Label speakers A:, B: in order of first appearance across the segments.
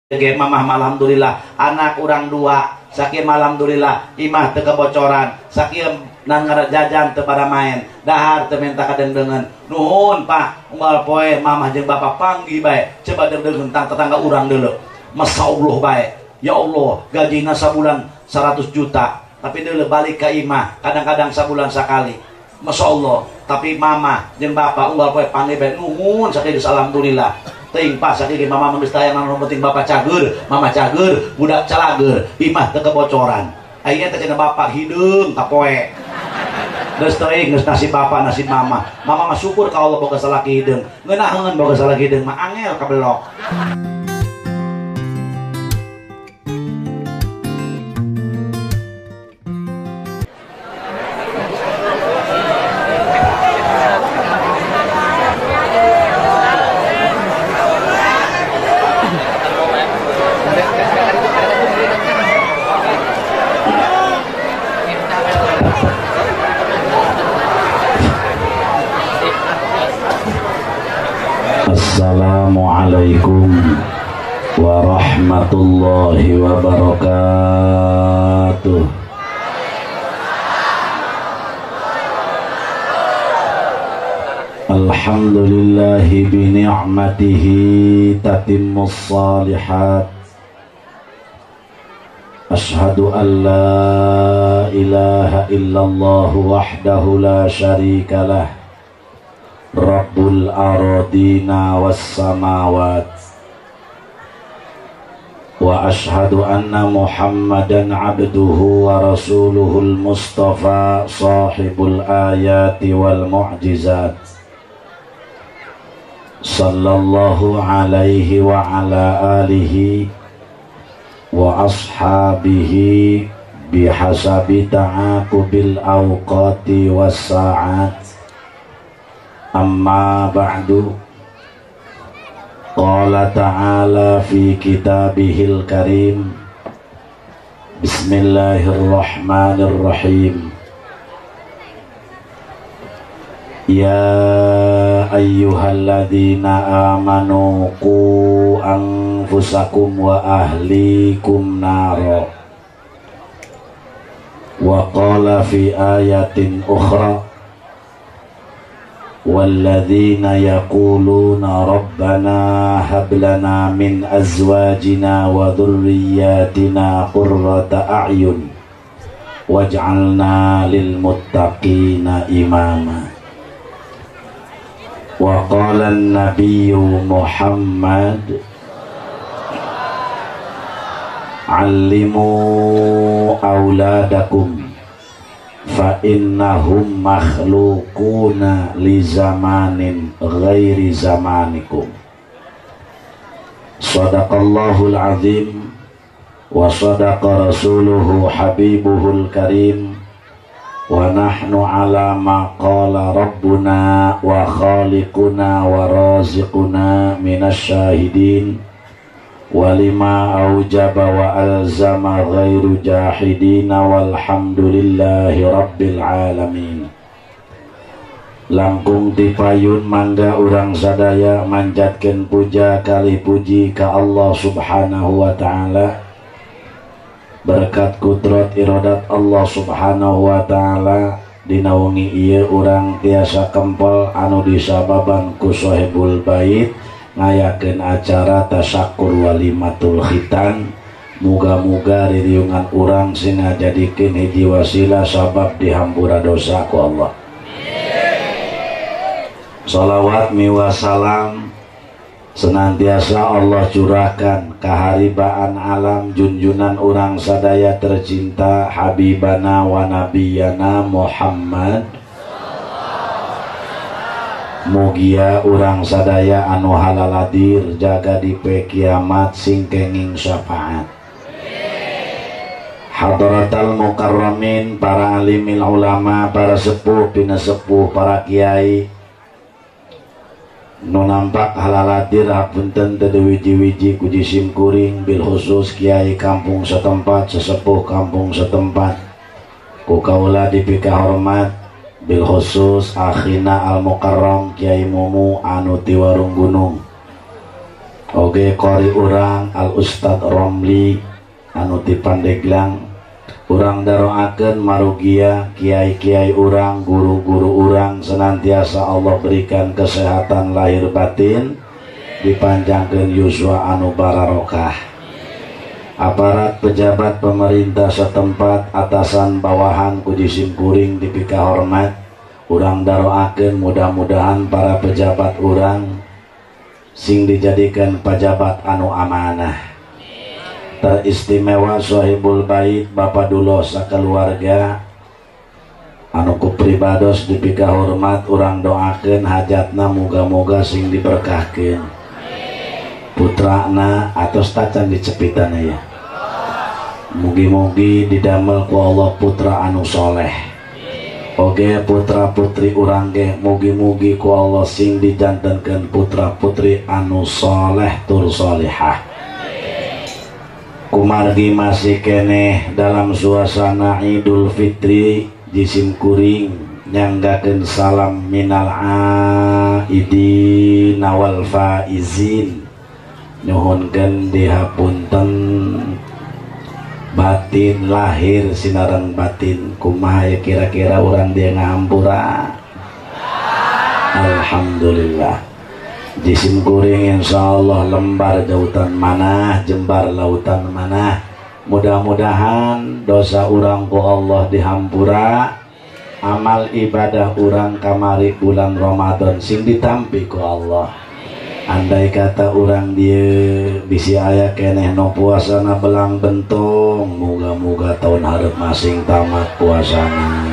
A: Ge mamah alhamdulillah anak urang 2 sakieu alhamdulillah imah teu kebocoran sakieu nan jajan teu pada main dahar teu minta kadengdeungeun nuhun Pak unggal poe mamah jeung bapak panggih bae coba dengdeungeun tang tetangga urang deuleu masyaallah bae ya Allah gajina sabulan 100 juta tapi deuleu balik ka imah kadang-kadang sabulan sakali masyaallah tapi mamah jeung bapak unggal poe panggih bae nuhun sakieu alhamdulillah ting pas sakieu mama geus tayang anu penting bapak cager mama cager budak calager imah teu kebocoran ayeuna teh cenah bapak hideung ka poe geus teuing geus nasib bapak nasib mama mah syukur ka Allah boga salaki hideung ngeunaheun boga salaki hideung mah angel kabelok.
B: Assalamualaikum warahmatullahi wabarakatuh. Alhamdulillahi bi ni'matihi tatimmus shalihat. Ashhadu an la ilaha illallah wahdahu la syarikalah. Rabbul aradina was samawat wa ashhadu anna Muhammadan abduhu wa rasuluhul mustafa sahibul ayati wal mu'jizat sallallahu alaihi wa ala alihi wa ashabihi bihasabi ta'aqubil awqati was sa'at. Amma ba'du. Qala ta'ala fi kitabihil karim. Bismillahirrahmanirrahim. Ya ayyuhalladzina amanu qu anfusakum wa ahlikum naro. Wa qala fi ayatin ukhra walladzina yaquluna rabbana hab lana min azwajina wa dhurriyyatina qurrata a'yun waj'alna lil muttaqina imama. Wa qala an-nabiyyu Muhammad allimu auladakum fa innahum makhluquna li zamanin ghairi zamanikum. Sadaqallahul azim wa sadaqa rasuluhu habibuhul karim wa nahnu ala ma qala rabbuna wa khaliquna wa raziquna minasy syahidin walima aujaba wa alzama ghairu jahidina walhamdulillahi rabbil alamin. Langkung tipayun mangga urang sadaya manjatkeun puja kali puji ka Allah subhanahu wa ta'ala. Berkat kudrat iradat Allah subhanahu wa ta'ala dina wengi ieu urang tiasa kempel anu disababan ku sahibul bait ngayakeun acara tasyakur walimatul khitan. Muga-muga ririungan urang sing ngajadikeun hiji wasilah sabab dihampura dosa ku Allah. Salawat miwa salam senantiasa Allah curahkan kaharibaan alam junjunan urang sadaya tercinta habibana wa nabiyana Muhammad. Mugia urang sadaya anu halaladir jaga dipe kiamat sing kenging syafaat. Hadratal mukarramin, para alimil ulama, para sepuh pina sepuh, para kiai nu nampak halaladir hapunten teu wiji-wiji ku jisim kuring, bil khusus kiai kampung setempat, sesepuh kampung setempat, ku kaula dipika hormat, bil khusus akhina al mukarram Kiai Mumu anu ti Warung Gunung. oge kori urang Al Ustad Romli anu ti Pandeglang. Urang daroakeun marugia kiai-kiai urang, guru-guru urang senantiasa Allah berikan kesehatan lahir batin, dipanjangkeun yuswa anu bararokah. Aparat pejabat pemerintah setempat, atasan bawahan kudu simkuring dipika hormat. Urang daroakeun mudah-mudahan para pejabat urang sing dijadikan pejabat anu amanah. Teristimewa sahibul bait Bapak Duloh sakeluarga anu ku pribados dipika hormat, urang doakeun hajatna muga-muga sing diberkahkeun. Putrana atos tacan dicepitan ya. Mugi-mugi didamel ku Allah putra anu soleh. Oge putra putri urang ge mugi-mugi ku Allah sing dijantenkeun putra putri anu soleh tur solihah. Kumargi masih keneh dalam suasana Idul Fitri jisim kuring nyanggakeun salam minal aidin wal faizin, nyuhunkeun dihapunten batin lahir sinareng batin. Kumaha ya kira-kira urang dia ngahampura? Alhamdulillah. Jisim kuring insyaallah lembar jautan manah, jembar lautan manah. Mudah-mudahan dosa urang ku Allah dihampura, amal ibadah urang kamari bulan Ramadan sing ditampi ku Allah. Andai kata urang dia bisi aya keneh no puasana belang bentong, muga-muga tahun hareup masing tamat puasana.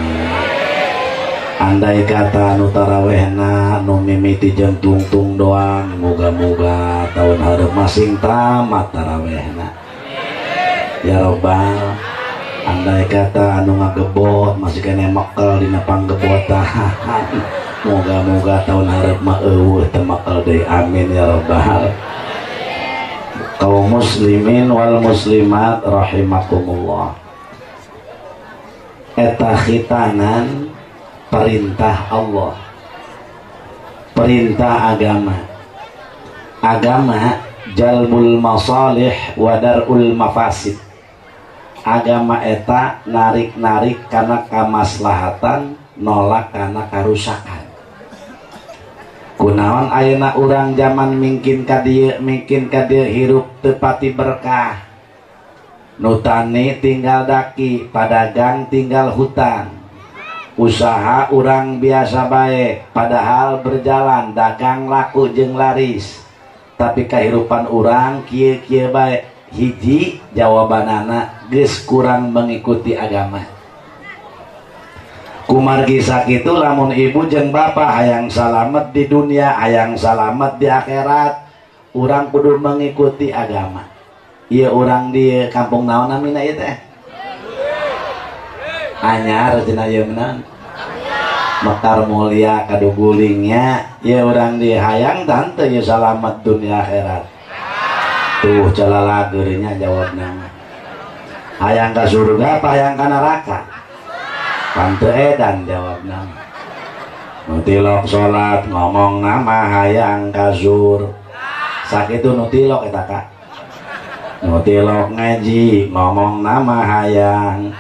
B: Andai kata anu tarawehna nu mimiti jeung tungtung doang, muga-muga tahun hareup masing tamat tarawehna. Ya Rabbal. Andai kata anu ngagebot masih kene mekel dina panggebotan, muga-muga tahun hareup mah eueuh teu mekel deui. Amin ya Rabbal. Kaum muslimin wal muslimat rahimakumullah. Eta khitanan perintah Allah, perintah agama. Agama jalbul masalih wa darul mafasid. Agama eta narik-narik karena kamaslahatan, nolak karena karusakan. Kunaon ayeuna urang zaman mungkin ka dieu hirup teu pati berkah. Nu tani tinggal daki, padagang tinggal hutang. Usaha urang biasa baik, padahal berjalan dagang laku jeung laris. Tapi kehidupan urang kieu-kieu baik. Hiji jawabanana geus kurang mengikuti agama. Kumargi sakitu lamun ibu jeung bapak hayang salamet di dunia, hayang salamet di akhirat, urang kudu mengikuti agama. Ieu urang di kampung naon namina ieu teh? Anyar cenah ieu menan. Mekar Mulia kadugulingnya ya orang dihayang tante ya salamat dunia akhirat. Tuh calalageurnya jawabna. Hayang ka surga apa hayang ka neraka? Tante edan jawabna. Nutilok salat ngomong nama hayang ka sur. Sakitu nutilok eta Kak. Nutilok ngaji ngomong nama hayang.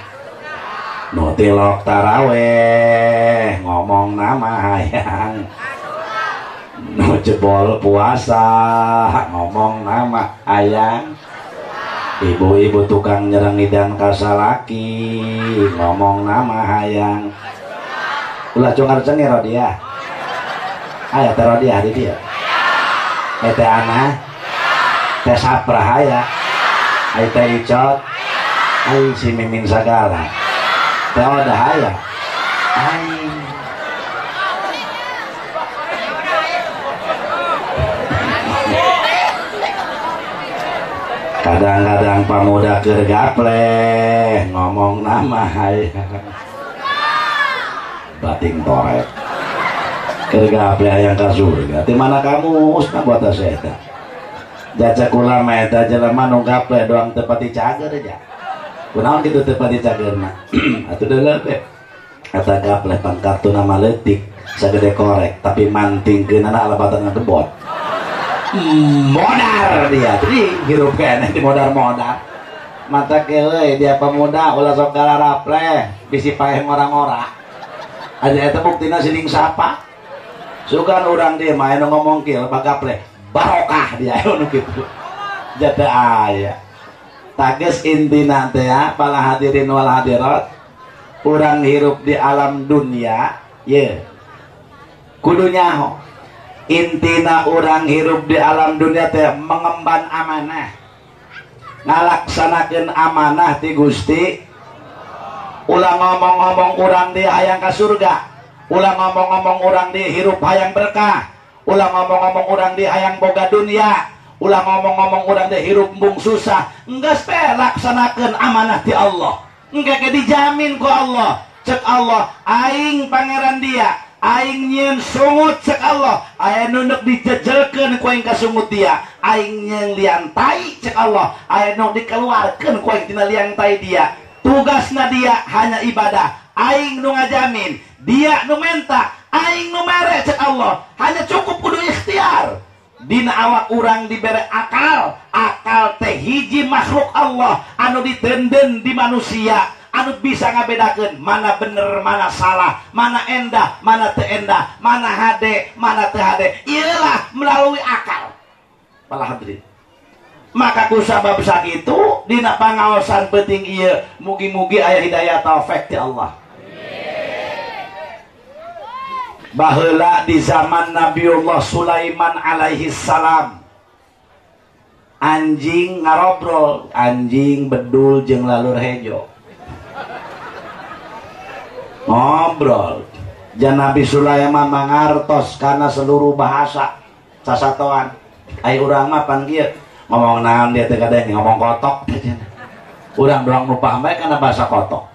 B: Nutilok taraweh ngomong nama hayang. Nu jebol puasa ngomong nama hayang. Ibu-ibu tukang nyerengidan kasalaki ngomong nama hayang. Ulah cungar cengir Rodia. Aya teh Rodia di dieu. Teh Ana. Teh Saprah aya. Ai teh Icot. Ai si Mimin sagala. Teh Odah aya. Ai. Kadang-kadang pamuda keur gapleh ngomong nama hayang. Bating torek. Keur gapleh hayang ka surga. Di mana kamu usna buat eta? Jaca kula mah eta jelema nu gapleh doang teu pati cager aja. Kunaon kitu teu pati cagerna? Atuh deuleu teh. Eta gapleh pan kartu nama leutik sagede korek tapi mantingkeunana alabatan ngagebot.
A: modar dia jadi hirup kene di modar-modar mata kewe dia pemuda ulah sok galaraple bisi paeh orang-orang ada eta buktina sining sapa sugan urang dia main ngomong kieu bagaple barokah dia anu kitu jata aya tages intina teh ya para hadirin wal hadirat urang hirup di alam dunia ye kudu nyaho intina urang hirup di alam dunia teh mengemban amanah ngalaksanakeun amanah ti Gusti ulah ngomong-ngomong urang di hayang ka surga ulah ngomong-ngomong urang di hirup hayang berkah ulah ngomong-ngomong urang di hayang boga dunia ulah ngomong-ngomong urang di hirup embung susah enggeus teh laksanakeun amanah ti Allah engke ke dijamin ku Allah cek Allah aing pangeran dia aing nyeun sungut cek Allah aya nu neuk dijejelkeun ku aing ka sungut dia aing nyeun liang tai cek Allah aya nu dikeluarkeun ku aing tina liang tai dia tugasna dia hanya ibadah aing nu ngajamin dia nu menta aing nu mere cek Allah hanya cukup kudu ikhtiar dina awak urang dibere akal teh hiji makhluk Allah anu ditenden di manusia anu bisa ngabedakeun mana bener mana salah mana endah mana teu endah mana hade mana teu hade ialah melalui akal para hadirin maka ku sabab sakitu dina pangaosan penting ieu mugi-mugi aya hidayah taufik ti Allah baheula di zaman Nabiullah Sulaiman alaihi salam anjing ngarobrol anjing bedul jeung lalur hejo ngobrol jan Nabi Sulaiman mangartos karena seluruh bahasa sasatoan ai urang mah pan kieu ngomong naon dia teh kadang ngomong kotok urang doang nu paham bae kana bahasa kotok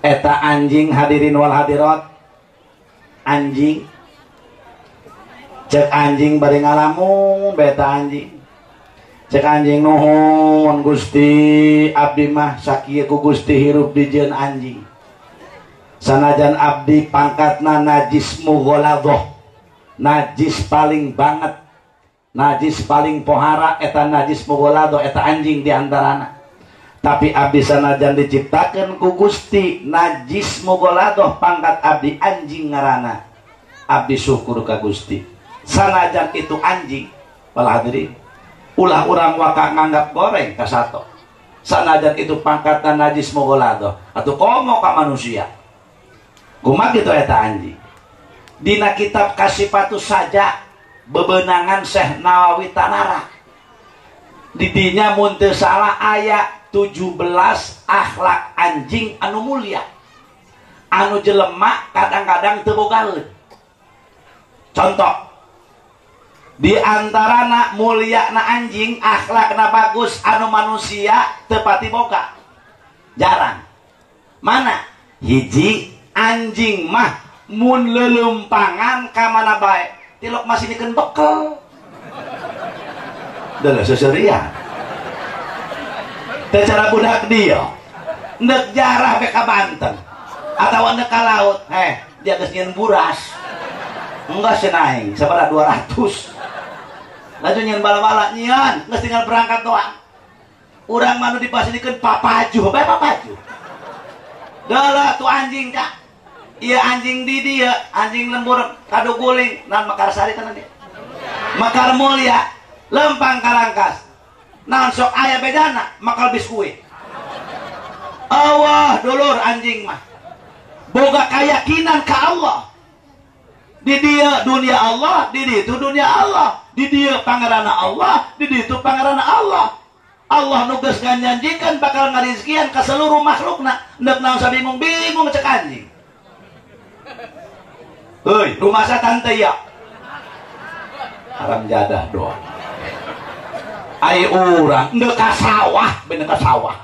A: eta anjing hadirin wal hadirat anjing cek anjing bari ngalamun beta anjing cek anjing nuhun Gusti abdi mah sakieu ku Gusti hirup dijieun anjing sanajan abdi pangkatna najis mughaladhah najis paling banget najis paling pohara eta najis mughaladhah eta anjing diantarana tapi abdi sanajan diciptakeun ku Gusti najis mughaladhah pangkat abdi anjing ngaranna abdi syukur ka Gusti sanajan itu anjing para hadirin ulah urang waka nganggap goreng ka sato sanajan itu pangkatna najis mughaladhah atuh komo ka manusia kumaha kitu eta anjing dina kitab Kasifatus Saja bebenangan Syekh Nawawi Tanara di dinya mun teu salah aya 17 akhlak anjing anu mulia anu jelema kadang-kadang teu bogaeun contoh di antarana muliana anjing akhlakna bagus anu manusia teu pati boga jarang mana hiji anjing mah mun lelumpangan ka mana bae tilok masih dikeun bekel da seserian teh cara budak dia neuk jarah be ka Banten atawa neuk ka laut dia geus nyieun buras enggak senaing sabaraha 200 laju nyieun bala-bala nyieun geus tinggal berangkat doang urang mah nu dipasieun papaju bae papaju dalah tu anjing ka iya anjing di dia anjing lembur kado guling nan Mekar Sari kan dia Mekar Mulia lempang Karangkas naon sok aya bedana makal biskuit Allah dulur anjing mah boga keyakinan ka Allah di dia dunia Allah di ditu dunia Allah di dia pangeranna Allah di ditu pangeranna Allah Allah nugas nganjanjikan bakal ngarizkian ka seluruh makhlukna neuk naon sabingung-bingung cek anjing heuy rumah satan teh ya haram jadah doang ai urang neuk ka sawah bener ka sawah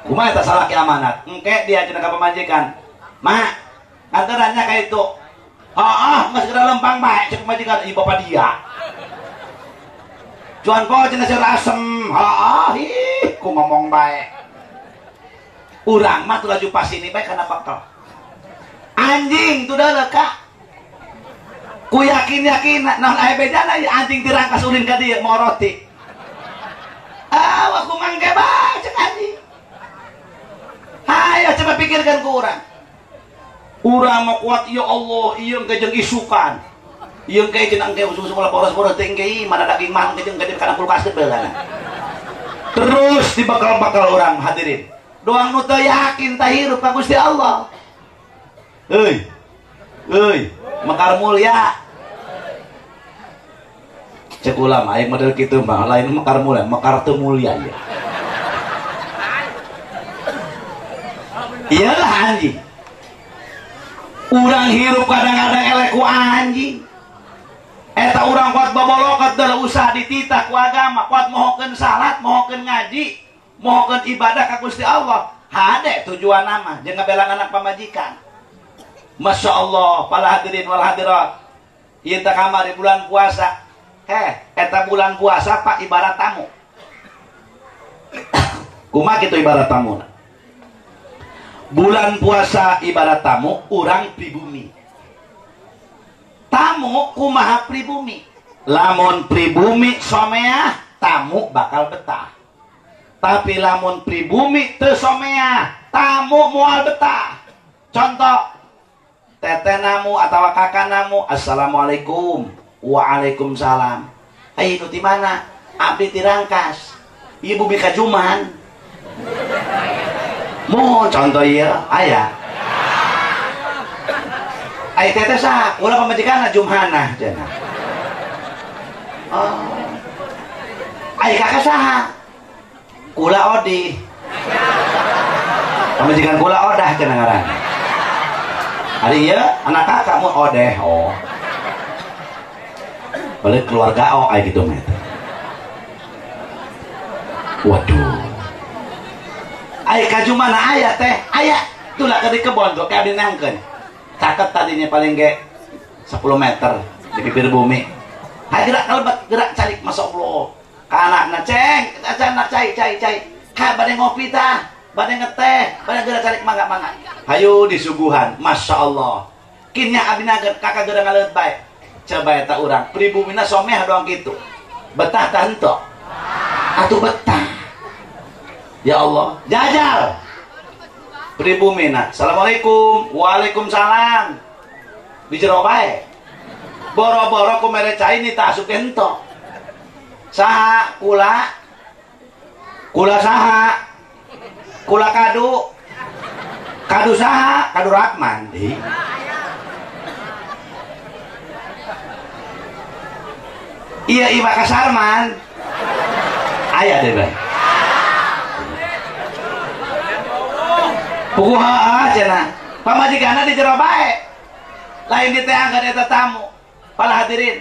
A: kumaha eta salaki amanat engke dia cenah ka pamajikan mak antarannya ka itu geus segera lempang bae cek majikan ieu bapak dia cuan ko cenah seur asem ku ngomong bae urang mah tu laju pas ini bae kana bekel anjing tu dah leka ku yakin naon aya bedana anjing dirangkas ulin ka dieu mau roti. Aku mangke bae cek anjing. Hayo coba pikirkan ku urang. Urang mah kuat ya Allah, ieu engke jeung isukan. Ieu engke jeung engke usus bola boros-boros teh engke mana daging mang jeung ka kana kulkas teh beulana. Terus dibakal-bakal orang hadirin. Doang nu teu yakin tah hirup ka Gusti Allah. Euy. Mekar mulia. Cek ulama aing model kitu mah lain mekar mulia, mekar teu mulia ya. Iyalah anjing. Urang hirup kadang-kadang elek ku anjing. Eta urang kuat babolokat dalam usaha dititah ku agama, kuat mohokeun salat, mohokeun ngaji, mohokeun ibadah ka Gusti Allah. Hade tujuan nama, jeung ngabelang anak pamajikan. Masya Allah, para hadirin wal hadirat. Ieu teh kamari bulan puasa. Eta bulan puasa Pak ibarat tamu. Kumaha kitu ibarat tamu? Bulan puasa ibarat tamu, urang pribumi. Tamu kumaha pribumi. Lamun pribumi someah, tamu bakal betah. Tapi lamun pribumi teu someah, tamu moal betah. Contoh, tetenamu atau kakanamu, assalamualaikum, waalaikumsalam. Ayo nu ti mana? Abdi ti Rangkas. Ibu bika Juman. Mohon contoh ieu aya. Ai teteh saha? Ulah pamajikanna Jumhanah cenah. Oh. Ai kakak saha? Kula Odi. Pamajikan kula Odah cenah ngaranna. Ari ieu anak kakak mun Odeh. Oh. Balik keluarga oh ai kitu mah. Waduh. Ai ka Jumana aya teh? Aya. Tulah ke di kebon tuh ka dinangkeun. Caket tadinya paling ge 10 meter di bibir bumi. Hai gerak kalebet, gerak calik Masya Allah. Ka anakna ceng, acan cai. Ka bade ngopi tah, bade ngeteh, bade gerak calik mangga. Hayu disuguhan, Masya Allah. Kinya abinageun kakak geura ngaleut bae. Coba eta urang, pribumina someh doang gitu. Betah tah henteu? Atuh betah. Ya Allah, jajal. Pribumina, assalamualaikum, waalaikumsalam. Di jero bae. Boro-boro ku mere cai ni tak asup ento. Saha kula? Kula saha? Kula kadu. Kadu saha? Kadu Rahman. Iya Iba Kasarman. Aya deh bae. Puguha cenah. Pamajikanna di jero bae. Lain diteangkeun eta tamu. Para hadirin.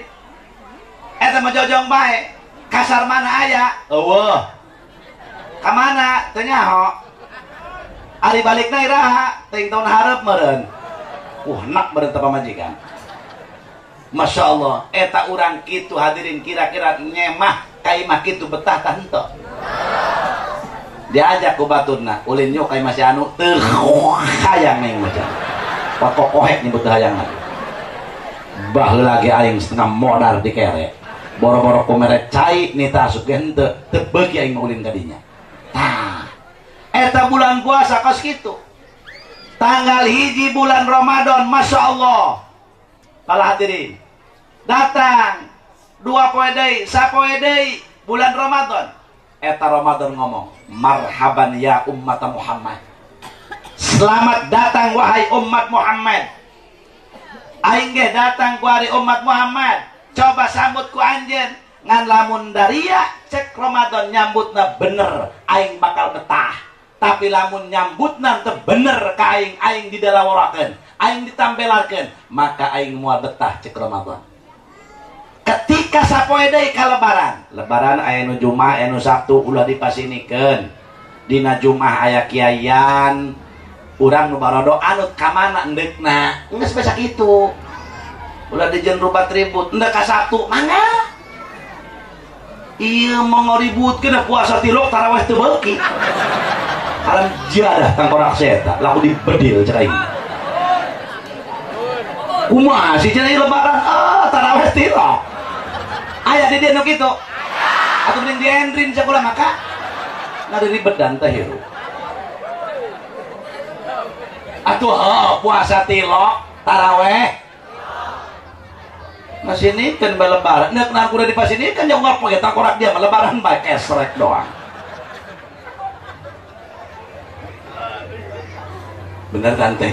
A: Eta mah jojong bae. Kasar mana aya? Eueuh. Ka mana? Teu nyaho. Ari balikna iraha, teuing taun hareup meureun. Enak meureun teh pamajikan. Masya Allah, eta urang kitu hadirin kira-kira nyemah ka imah kitu betah tah henteu. Diajak ku baturna, ulin nyok kai masih anu teu hayang ning macam. Pakokohek nyebut hayang lagi. Baheula ge aing setengah modar di kere. Boro-boro ku mere cai nita asup ge henteu, teu beuki aing ulin ka dinya. Tah. Eta bulan puasa kos kitu. Tanggal 1 bulan Ramadan, Masya Allah. Para hadirin. Datang 2 poe deui, 1 poe deui bulan Ramadan. Eta Ramadan ngomong, marhaban ya umat Muhammad. Selamat datang wahai umat Muhammad. Aing ge datang ku hari umat Muhammad. Coba sambut ku anjeun ngan lamun daria cek Ramadan nyambutna bener, aing bakal betah. Tapi lamun nyambutna teu bener ka aing didalaworakeun, aing ditampelarkeun, maka aing moal betah cek Ramadan. Ketika sapoe deui ka lebaran aya nu Jumat aya nu Sabtu ulah dipasinikeun. Dina Jumat aya kiayan, urang nu barodo anut ka mana endeukna. Geus basa kitu. Ulah dijeun rubat ribut, endek ka Sabtu mangga. Ieu mah ngoributkeun puasa tilok tarawih teu beuki. Alam jadah tangkorak seta laku dibedil cek aing. kumaha si cenah lebaran tarawih tilo aya di dieu nu kitu atuh mending diendrin sakulah maka ngaribet dan teh hirup atuh puasa tilo tarawih masinikeun bae lebaran neuk na kudu dipasinikeun jeung ngop ge takorak dia lebaran bae kesrek doang bener tante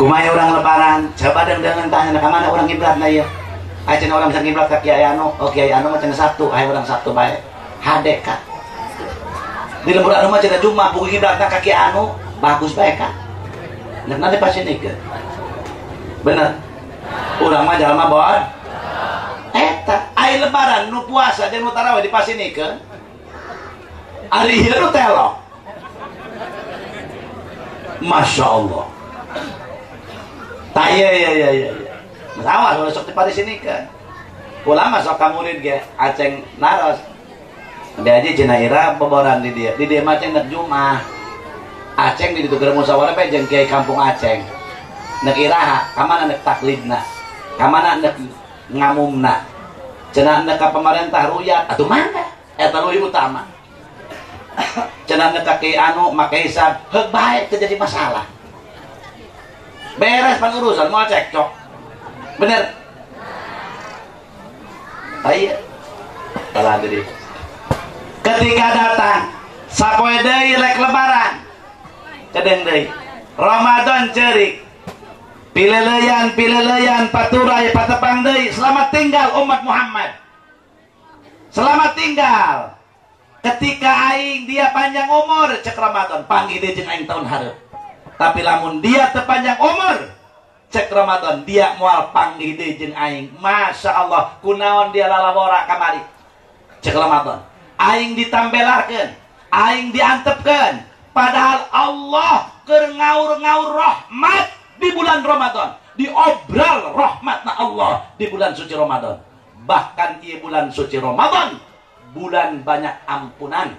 A: kumaya orang lebaran coba dengan tanya ke mana orang kiblat na ieu aya orang bisa kiblat ka Kiai Anu Kiai Anu mah cenah Sabtu aya orang Sabtu bae hade ka di lembur anu mah cenah Jumat buku kiblatna ka Kiai Anu bagus bae ka nek nanti pasinikeun bener urang mah jalma bohong eta aya lebaran nu puasa jeung nu tarawih dipasinikeun ari ieu nu telo Masya Allah ya awas kalau sok di sini kan ulama sok kamurid ge aceng naros dia aja cenah ira boboran di dia mah aceng nek Jumat aceng di ditu keur musyawarah pe jeung kiai kampung aceng nek iraha ka mana nek taklidna ka mana nek ngamumna cenah nek ka pemerintah ruyat atuh mana eta leuwih utama cenah nek ka kiai anu make hisab heug bae teu jadi masalah beres pan urusan mau cekcok bener ayo kalah diri ketika datang sapoe deui rek lebaran cedeng deui Ramadan cerik pileleyan paturai patepang deui selamat tinggal umat Muhammad selamat tinggal ketika aing dia panjang umur cek Ramadan panggil dia jeung aing tahun hareup tapi lamun dia tepanjang umur cek Ramadan dia moal panggil deui jeung aing Masya Allah kunaon dia lalawora kamari cek Ramadan aing ditambelarkeun aing diantepkeun padahal Allah keur ngaur-ngaur rahmat di bulan Ramadan diobral rahmatna Allah di bulan suci Ramadan bahkan ieu bulan suci Ramadan bulan banyak ampunan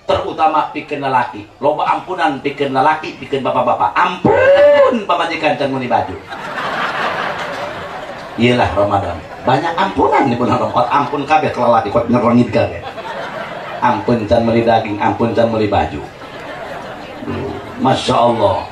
A: terutama pikeun lalaki loba ampunan pikeun lalaki pikeun bapak-bapak ampun pamajikan can meuli baju iyalah Ramadan banyak ampunan di bulan Ramadan ampun kabeh ke lalaki kok nyerongit kabeh ampun can meuli daging ampun can meuli baju Masya Allah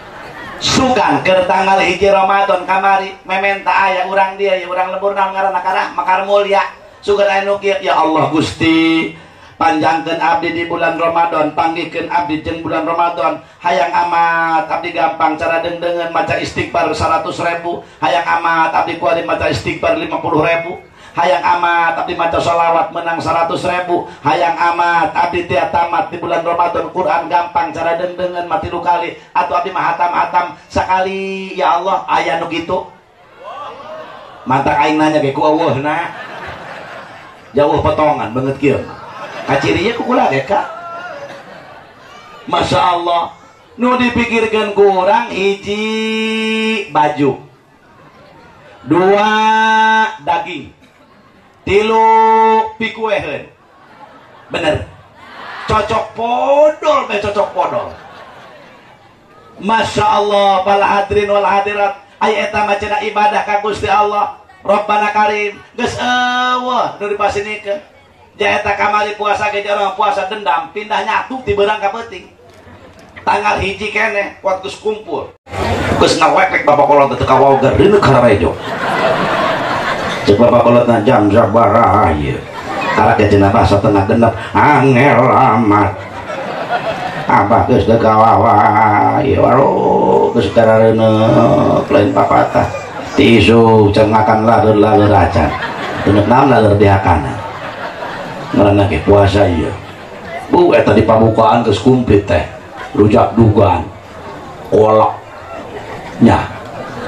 A: sugan ke tanggal hiji Ramadan kamari mementa aya urang dia ya urang lembur naon ngaranna karah makar mulya sugan anu kieu ya Allah Gusti panjangkeun abdi di bulan Ramadan panggihkeun abdi jeung bulan Ramadan hayang amat abdi gampang cara dengdengan maca istighfar 100.000 hayang amat abdi kuali maca istighfar 50.000 hayang amat abdi maca sholawat menang 100.000 hayang amat abdi tiap tamat di bulan Ramadan Quran gampang cara dengdengan mati 3 kali atau abdi mah hatam sekali ya Allah aya nu kitu mantak aing nanya ge ku eueuhna jauh potongan banget kieu kacirinya kukula deka Masya Allah nu dipikirkan kurang hiji baju 2 daging 3 pikueheun bener cocok podol Masya Allah bala hadirin wal hadirat aya eta mah cenah ibadah ka Gusti Allah Rabbana Karim geus eueuh nu dipasinikeun jaeta kamari puasa ge jarang puasa dendam pindah nyatu ti beurang ka peuting tanggal hiji keneh kuat geus kumpul geus ngawek bapak kolot teu kawaoger deuneuk hararejo cek bapak kolotna jam sabaraha ieu karek cenah bahasa tengah genep angel amat abah geus teu kawawa ieu aro geus karareuneup lain papatah ti isu cengakan laeur acan deuneuk naon laeur diakana ngaranna ge puasa ieu eta di pamukaan geus kumplit teh rujak dugan kolak nya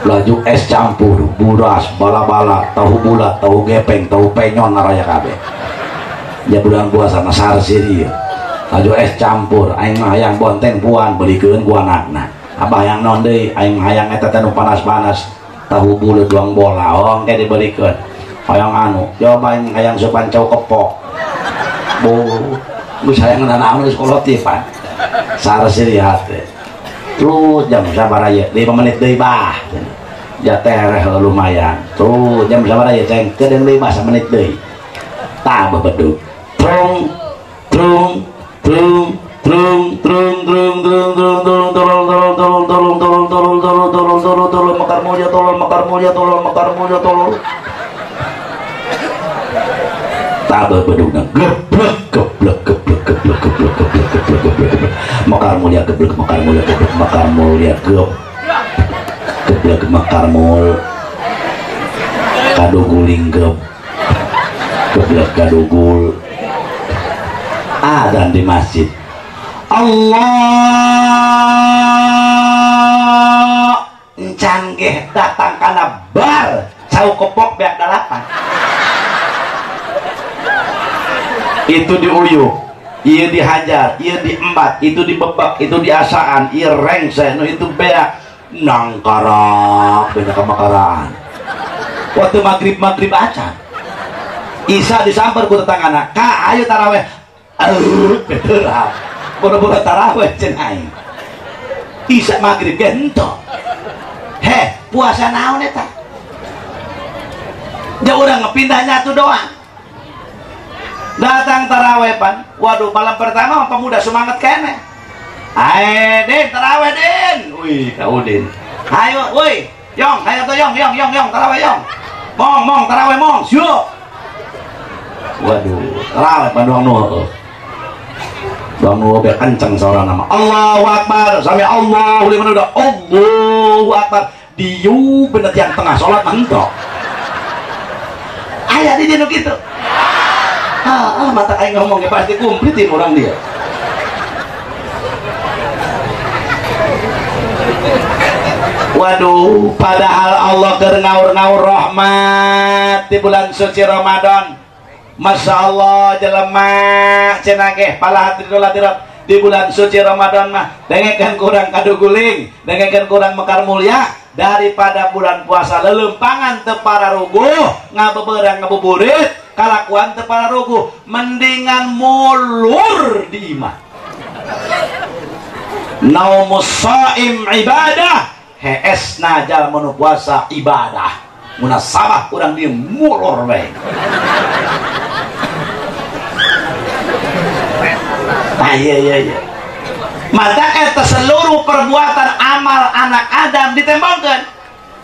A: laju es campur buras bala-bala tahu bulat tahu gepeng tahu penyon naraya kabeh ya bulan puasa mah sarsir ieu laju es campur aing mah hayang bonteng puan beulikeun ku anakna abah hayang naon deui aing hayang eta teh nu panas-panas tahu bulat doang bola engke dibeulikeun hayang anu coba aing hayang sopan cau kepok bu sayang anak-anak sekolah tipan sarsir hati
B: Terus jam sabaraha ya 5 menit deui bah. Ya teh lumayan. Tuh jam sabaraha ya ceng kedeung deui 5 menit deui. Tah bebedug. Trung trung trung trung trung trung trung trung tolong tolong tolong tolong tolong tolong tolong tolong tolong tolong tolong makar mulia tolong makar mulia tolong makar mulia tolong. Tah bebedugna geblek geblek geblek geblek geblek geblek geblek geblek makar mulia geblek makar mulia geblek makar mulia geblek makar mul kaduguling geblek kadugul adzan di masjid Allah canggih datang karena bar cau kepok beak dalapan itu diuyuk, iya dihajar, iya diembat, itu dibebak, itu diasaan, iya rengse, no itu beak nangkarak, benak kemakaraan. Waktu maghrib acan, Isa disamper ku tetanggana, kak ayo taraweh, beterap, boro-boro taraweh cenai. Isa maghrib gento, puasa naon eta? Jauh udah ngepindahnya tuh doang. Datang taraweh pan, waduh malam pertama pemuda semangat kene. Ayo Din taraweh Din, wih kau Din. Ayo, woi, Yong, ayo tuh Yong taraweh Yong. Mong taraweh mong, syuk. Waduh, taraweh pan doang nuh. Doang nuh biar kenceng suara nama. Allahu Akbar, sampai Allahu liman udah Allahu Akbar. Diu bener yang tengah sholat mentok. Ayah di dino gitu. Mata aing ngomongnya pasti kumplitin orang dia. Waduh, padahal Allah ngaur-ngaur rahmat di bulan suci Ramadan. Masya Allah jelema cenageh pala hadirat di bulan suci Ramadan mah dengekeun kurang kaduguling, dengekeun kurang mekar mulia daripada bulan puasa lelempangan teu pararuguh ngabeberang ngabuburit kalakuan teu pararuguh mendingan mulur di imah. Naumus shaim ibadah, heesna jalma nu puasa ibadah. Munasabah urang dieu mulur we. Iya. Maka eta seluruh perbuatan amal anak Adam ditembongkeun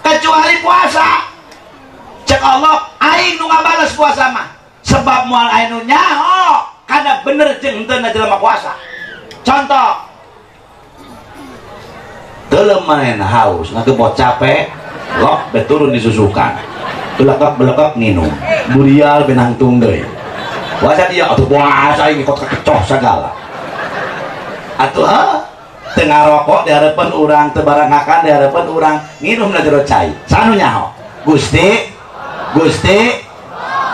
B: kecuali puasa. Cek Allah aing nu ngabales puasa mah sebab moal aing nu nyaho kana bener jeung henteu jelema puasa. Contoh teu main haus ngagebot capek lok beturun disusukan belekak minum burial benangtung deui puasa dia atuh puasa ini kok kecoh segala atuh tengah rokok di hadapan urang tebarangakan di hadapan urang nginum na jero cai sanu nyaho Gusti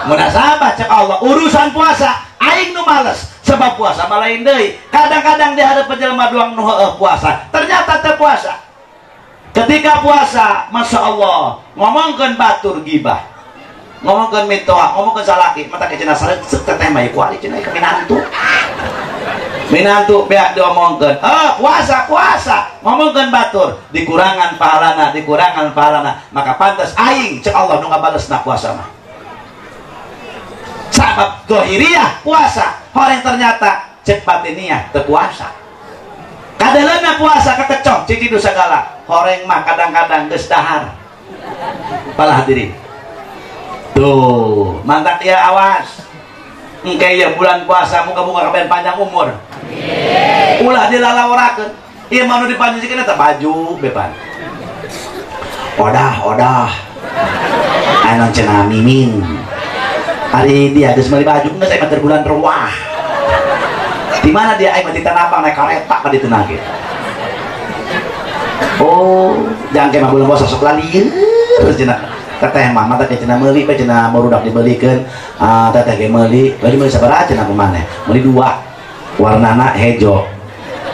B: munasabah cek Allah urusan puasa aing nu males sebab puasa malain deui kadang-kadang di hadapan jelema doang nu heueuh puasa ternyata teu puasa. Ketika puasa Masya Allah ngomongkeun batur gibah ngomongkeun mitoah ngomongkeun salaki mata ke cenah sareng teteh mah kuali cenah ke minantu beak diomongkeun puasa ngomongkeun batur dikurangan pahalana maka pantas aing cek Allah nu ngabalesna puasa mah sabab dohiriyah puasa horeng ternyata cek batiniah teu puasa kadeleuna puasa kekecoh cici dosa segala horeng mah kadang-kadang geus dahar pala hadirin tuh mantap dia awas engke ya bulan puasa muga-muga kaben panjang umur ulah dilalaurakeun ieu mah nu dipanjikeun eta baju beban odah anu cenah mimin hari dia geus meuli baju geus aya mater bulan ruah di mana dia aing di tanah abang naik kareta ka ditu nage. Oh, jangan kayak bulan puasa sok lalieur cenah. Teteh mah mata cenah meuli bae cenah barudak dibelikeun. Teteh ge meuli, bari meuli sabaraha cenah kumaneh? Meuli 2. Warnana hejo.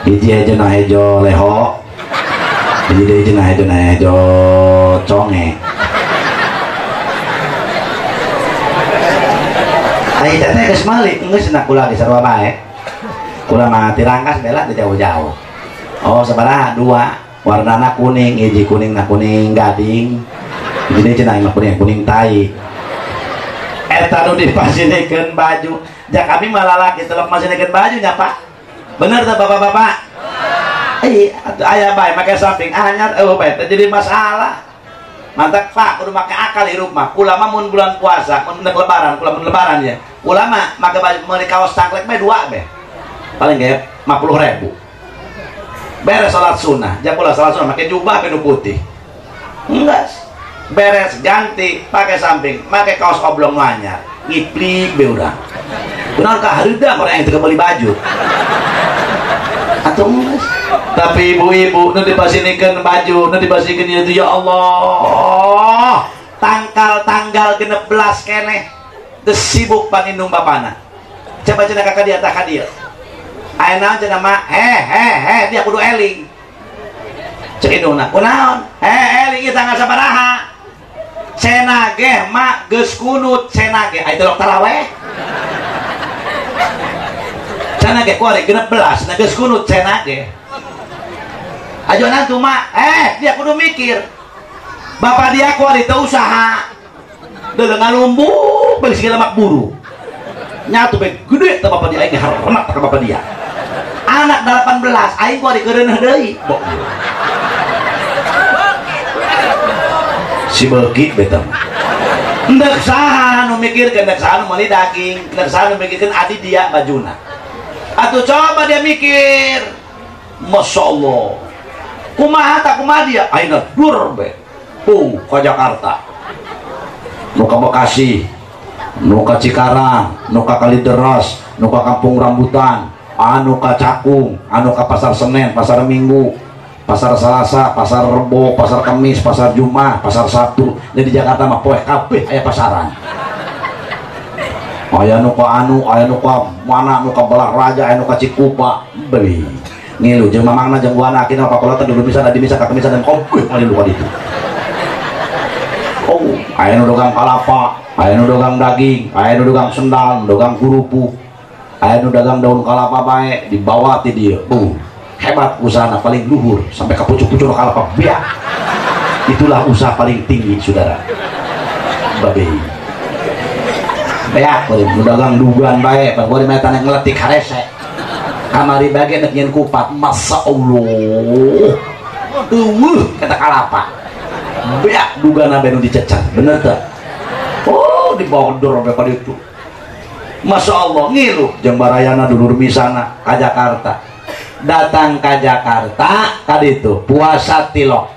B: Hiji hejo hejo leho. Hiji deui hejo conge. Ai teteh geus meuli, geus cenah kula ge sarua bae. Kula mah tirangkas bela di jauh-jauh
A: Oh sabaraha dua, warnana kuning, hiji kuning na kuning gading, jadi cenah mah kuning tai. Eta nu dipasinekeun baju, jak kami malah laki telep masinekeun baju nya Pak. Bener tuh bapak-bapak? Ayah bae make samping anyar bae jadi masalah. Mantap Pak, kudu make akal hirup mah. Ulama mun bulan puasa, mun lebaran, mun lebaran ya. Ulama make baju meuli kaos tangklek bae dua bae. Paling ge 50.000. Beres salat sunnah, jangan pula salat sunnah pakai jubah penuh putih. Enggak, beres ganti pakai samping, pakai kaos oblong anyar, ngiplik be urang. Benar kah hareuda orang yang teu beli baju? Atau enggak? Tapi ibu-ibu nu dipasinikeun baju, nu dipasikeun itu ya Allah. Tanggal 16 keneh teu sibuk panindung bapana. Coba cenah kakak dia tak hadir. Ayeuna cenah mah dia kudu eling. Cek indungna, kunaon? Eling ieu tanggal sabaraha? Cenah ge mak geus kunut cenah ge aya teh taraweh. Cenah ge kuari 16 na geus kunut cenah ge. Ajonan tuh mak, dia kudu mikir. Bapak dia kuari teu usaha. Deuleu ngalumbuk beli segala mak buru. Nyatu be gede teh bapak dia aing harenak ka bapak dia. Anak 18 aing kuari keureuneuh deui. Si beuki beta. Hendak saha nu mikirkeun, hendak saha nu meuli daging, hendak saha nu mikirkeun adi dia bajuna. Atuh coba dia mikir. Masya Allah. Kumaha tak kumaha dia? Aina dur be. Ka Jakarta. Nu ka Bekasi, nu ka Cikarang, nu ka Kalideres, nu ka Kampung Rambutan, anu ka Cakung, anu ka Pasar Senen, Pasar Minggu, Pasar Salasa, Pasar Rebo, Pasar Kamis, Pasar Jumat, Pasar Sabtu. Jadi Jakarta mah poe kabeh aya pasaran. Aya nu ka anu, aya nu ka mana, nu ka Balah Raja, aya nu ka Cikupa. Beli. Ngilu jeung mamangna jeung buana kina pakolota dulu bisa di misa ka kemisa dan kabeh aya luka ditu. Oh, aya nu dagang kalapa, aya nu dagang daging, aya nu dagang sendal, dagang kerupuk, aya nu dagang daun kalapa bae dibawa ti dieu. Hebat usahana paling luhur sampai ka pucuk-pucuk kalapa biak. Itulah usaha paling tinggi saudara. Babe. Beak nu dagang dugan bae, pan gori mah tanah ngeletik harese. Kamari bagian nek nyen kupat, masya Allah. Kata kalapa. Beak dugana bae nu dicecer, bener teh. Oh, dibodor bae pada itu. Masya Allah, ngilu jeung barayana dulur misana ka Jakarta. Datang ke Jakarta tadi itu puasa tilok.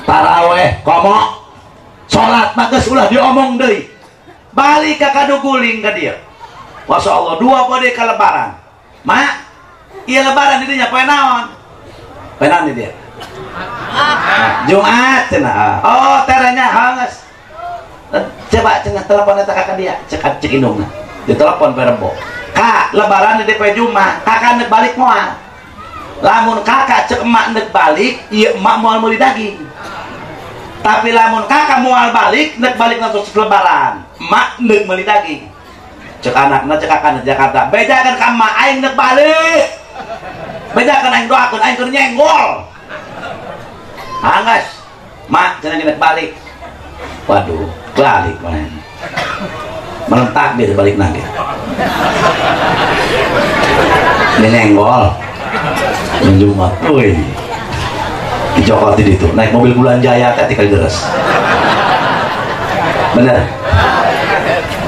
A: Taraweh komo. Salat mah geus ulah diomong deui. Balik ka kaduguling ka dieu. Masya Allah, 2 bode ka lebaran. Mak, iya lebaran di dinya poe naon? Poe naon di dia? Jumat cenah. Oh, terenya geus. Coba cenah telepon eta ka dia, cek indungna. Ditelepon poe Rebo. Kak, lebaran di poe Jumat, kakak neuk balik moal. Lamun kakak cek emak neuk balik, ieu emak moal meuli daging. Tapi lamun kakak moal balik, neuk balik nanti lebaran, emak neuk meuli daging. Cek anakna cek kakakna Jakarta, bedakan ka emak aing neuk balik. Bedakan aing doakeun aing keur nyenggol. Anggas, mak cenah neuk balik. Waduh, balik main. Merentak dia balik lagi. Dia nyenggol. Jumat, woi, di Jakarta itu naik mobil Bulan Jaya tadi kali deres, bener,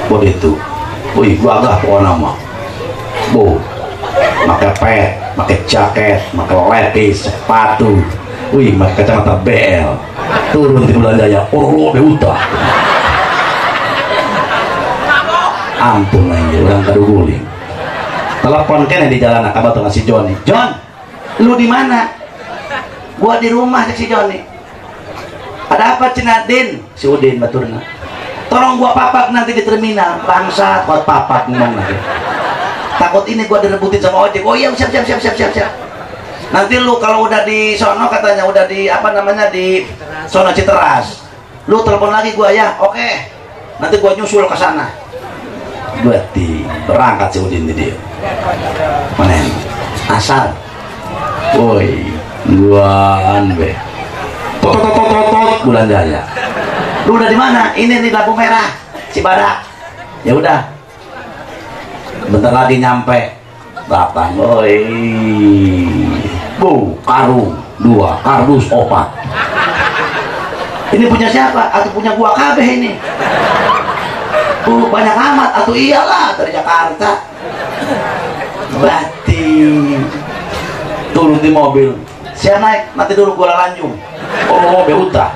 A: begitu, woi, gua agak pohon nama, pakai pet, pakai jaket, pakai lepis, sepatu, woi, pakai kacamata BL, turun di Bulan Jaya, utah, ampun aja, orang kaduguling, telepon kan di jalan akabat tuh ngasih Johnny, John. Lu di mana? Gua di rumah si Joni. Ada apa cenah Din? Si Udin baturna. Tolong gua papak nanti di terminal. Bangsa buat papak ngomong lagi. Takut ini gua direbutin sama ojek. Oh iya siap. Nanti lu kalau udah di sono katanya udah di apa namanya di sono Citeras. Lu telepon lagi gua ya. Oke. Nanti gua nyusul ke sana. Berarti berangkat si Udin di dia. Mana? Asal
B: woi duaan be tot bulan jaya.
A: Lu udah di mana? Ini di lampu merah Cibadak. Ya udah, bentar lagi nyampe. Datang, woi,
B: karung 2 kardus 4.
A: ini punya siapa? Atau punya gua kabeh ini? Banyak amat. Atau iyalah dari Jakarta. Berarti turun di mobil. Saya naik, nanti dulu gua lanjung. Oh, mobil uta.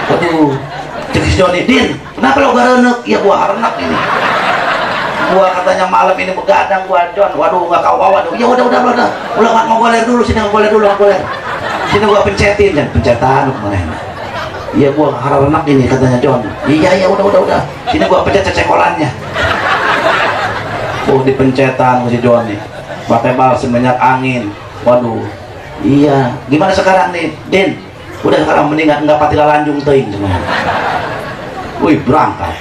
A: Waduh, cekis Joni, Din, kenapa lo gak renek? Ya gua harenak ini. Gua katanya malam ini begadang gua, John. Waduh, nggak kau waduh. Ya udah mau goler dulu sini, goler. Sini gua pencetin, dan pencetan kemana? Iya gua harenak ini katanya John. Iya udah. Sini gua pencet cekolannya. Oh, dipencetan si John nih. Pakai balsem minyak angin. Waduh. Iya, gimana sekarang nih, Din? Udah sekarang mendingan nggak patila lanjung teuing semuanya. Wih, berangkat.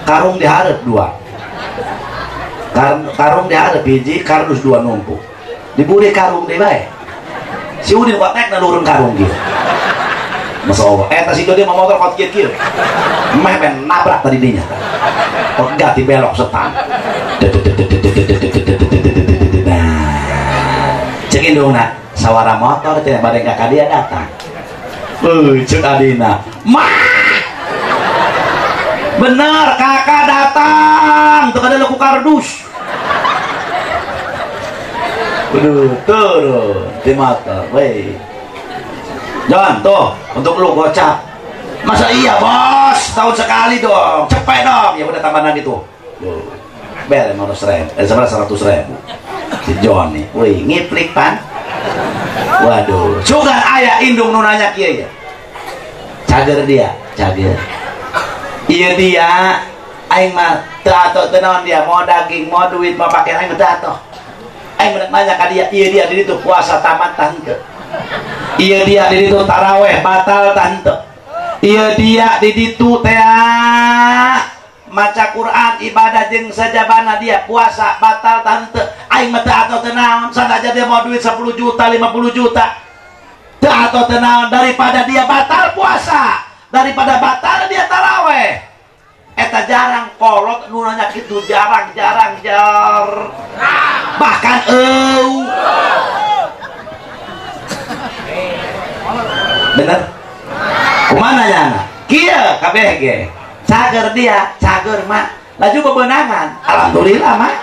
A: Karung diharap 2. Karung diharap hiji, kardus 2 numpuk. Diburi karung deh bae. Si Udin kotek nalurun karung gitu. Masa Allah. Si Jody mau motor kot kieu. Meh ben nabrak tadi dinya. Kok ganti belok setan. Cek indungna sawara motor teh bade ka dia datang. Cek adina. Bener, kakak datang. Tuh kada laku kardus. Waduh, turun di motor. Weh. John, tuh untuk lu gocap. Masa iya bos, tahun sekali dong. Cepet dong. Ya udah tambah lagi tuh. Bel 500.000, 100.000. Si John nih, wih ngiplik pan. Waduh, sugan ayah indung nunanya kia ya. Cager dia, cager. Iya dia, aing mah teato tenawan dia, mau daging, mau duit, mau pakai aing teato. Aing nanya ke dia, iya dia di situ puasa tamat tante. Iya dia di situ taraweh batal tante. Iya dia di situ teh maca Quran ibadah jeung sajabana dia puasa batal tante. Aing mah teato tenawan, sanaja dia mau duit 10 juta, 50 juta. Teato tenawan daripada dia batal puasa. Daripada batal dia taraweh. Eta jarang kolot nunanya gitu, jarang bahkan bener kumana ya kia KBG cager dia cager mah laju bebenangan alhamdulillah mah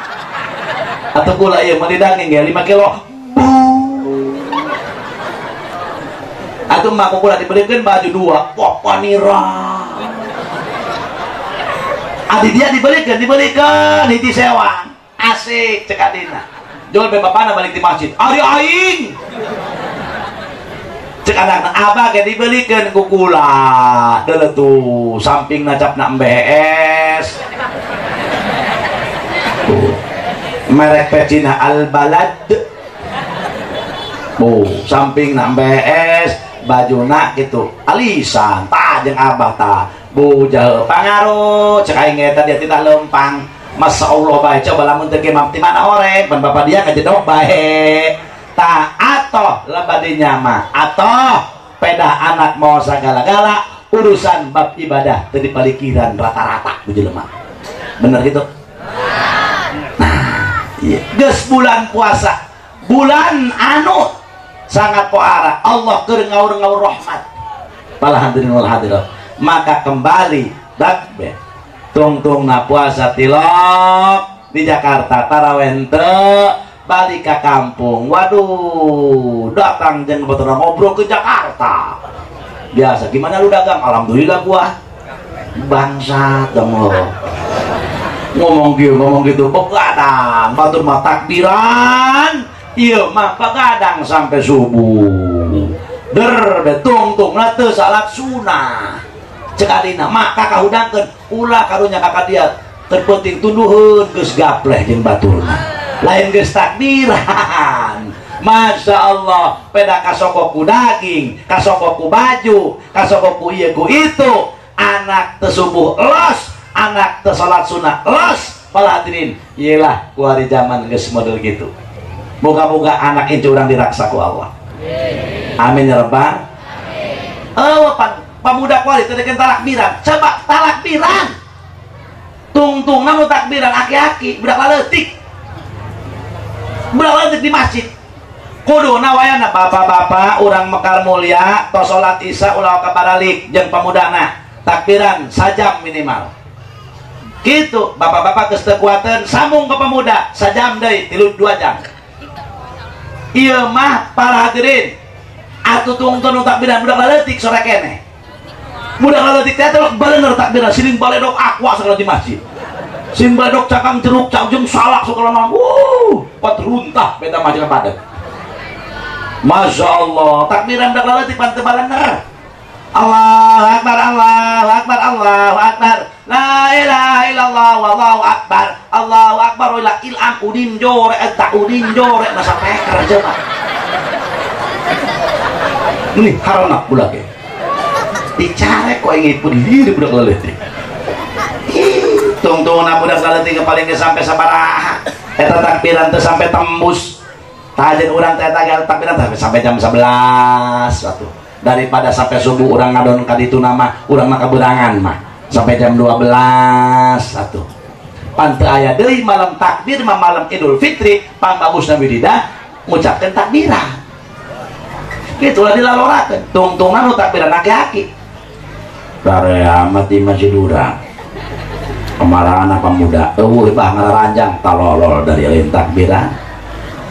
A: atau gula iya melidangin ya 5 kilo atau mah gula dibelikan baju 2 wah panira adi dia dibelikan hiji sewang asik cek adina jual bapakna balik di masjid ari aing cek anak abah kayak dibelikan kukula dulu tuh samping nacapna MBS merek pecina Al-Balad samping MBS baju nak gitu alisan tajeng abah ta bujal pangaruh cek aing eta dia tidak lempang Masya Allah baik coba lamun teu kemam ti mana orek ban bapak dia kajedok bae ta atoh lebadinya mah atoh peda anak mau segala-gala urusan bab ibadah teu dipalikiran rata-rata ku jelema bener gitu nah iya geus bulan puasa bulan anu sangat pohara Allah keur ngaur-ngaur rahmat para hadirin wal hadirat maka kembali dakbe tung na puasa tilok di Jakarta tarawih balik ke kampung waduh datang jeung batur ngobrol ke Jakarta biasa gimana lu dagang alhamdulillah gua bangsa dong lo ngomong gitu begadang batur mah takbiran iya mah begadang sampai subuh betung teu salat sunah cek adina maka kahudangkeun ulah karunya kakak dia terpenting tunduhun geus gapleh jeung baturna lain geus takbiran Masya Allah peda kasokok ku daging kasokok ku baju kasokok ku ieu ku itu anak teu subuh los anak teu salat sunah los pala hadirin iyalah ku hari zaman geus model gitu Moga-moga anak itu orang diraksa ku Allah. Amin ya rabbal. Pemuda kuali teu deukeun talakbiran. Coba talakbiran. Tungtungan nu takbiran aki-aki, budak leutik. Budak leutik di masjid. Kuduna wayana bapak-bapak urang mekar mulia tos salat isya ulah kabaralik jeung pamudana. Takbiran sajam minimal. Gitu, bapak-bapak geus teu kuateun sambung ke pemuda, sajam deui 2 jam. Ieu mah para hadirin. Atuh tungtun nu takbiran budak leutik sore keneh. Budak leutik teh teh baleuneur takbiran siling baledog aqua sakala di masjid. Siling baledog cakang jeruk jeung salak sakala naon. Pat runtah beta mah jeung padeg. Masya Allah, takbiran budak leutik pan teu baleuneur. Allahu Akbar, Allahu Akbar, Allahu Akbar. La ilaha illallah wallahu akbar. Allahu Akbar wa la ilham udin jore eta udin jore masa peker aja mah. Ini harana budak ge. Dicare kok ingin pun diri budak leutik. Tungtungna budak leutik paling ge sampai sabaraha. Eta takbiran teu sampai tembus. Tajen urang teh takbiran sampai jam 11 atuh. Daripada sampai subuh orang ngadon kaditu nama orang mah kaberangan mah sampai jam 12 atuh. Pan teu aya deui malam takbir mah malam Idul Fitri pan bagusna widida ngucapkeun takbiran. Gitulah dilalorakeun. Tungtungan nu takbiran aki-aki. Bare amat di masjid urang. Kemarahan pemuda eueuh bah ngararanjang talolol dari lain takbiran.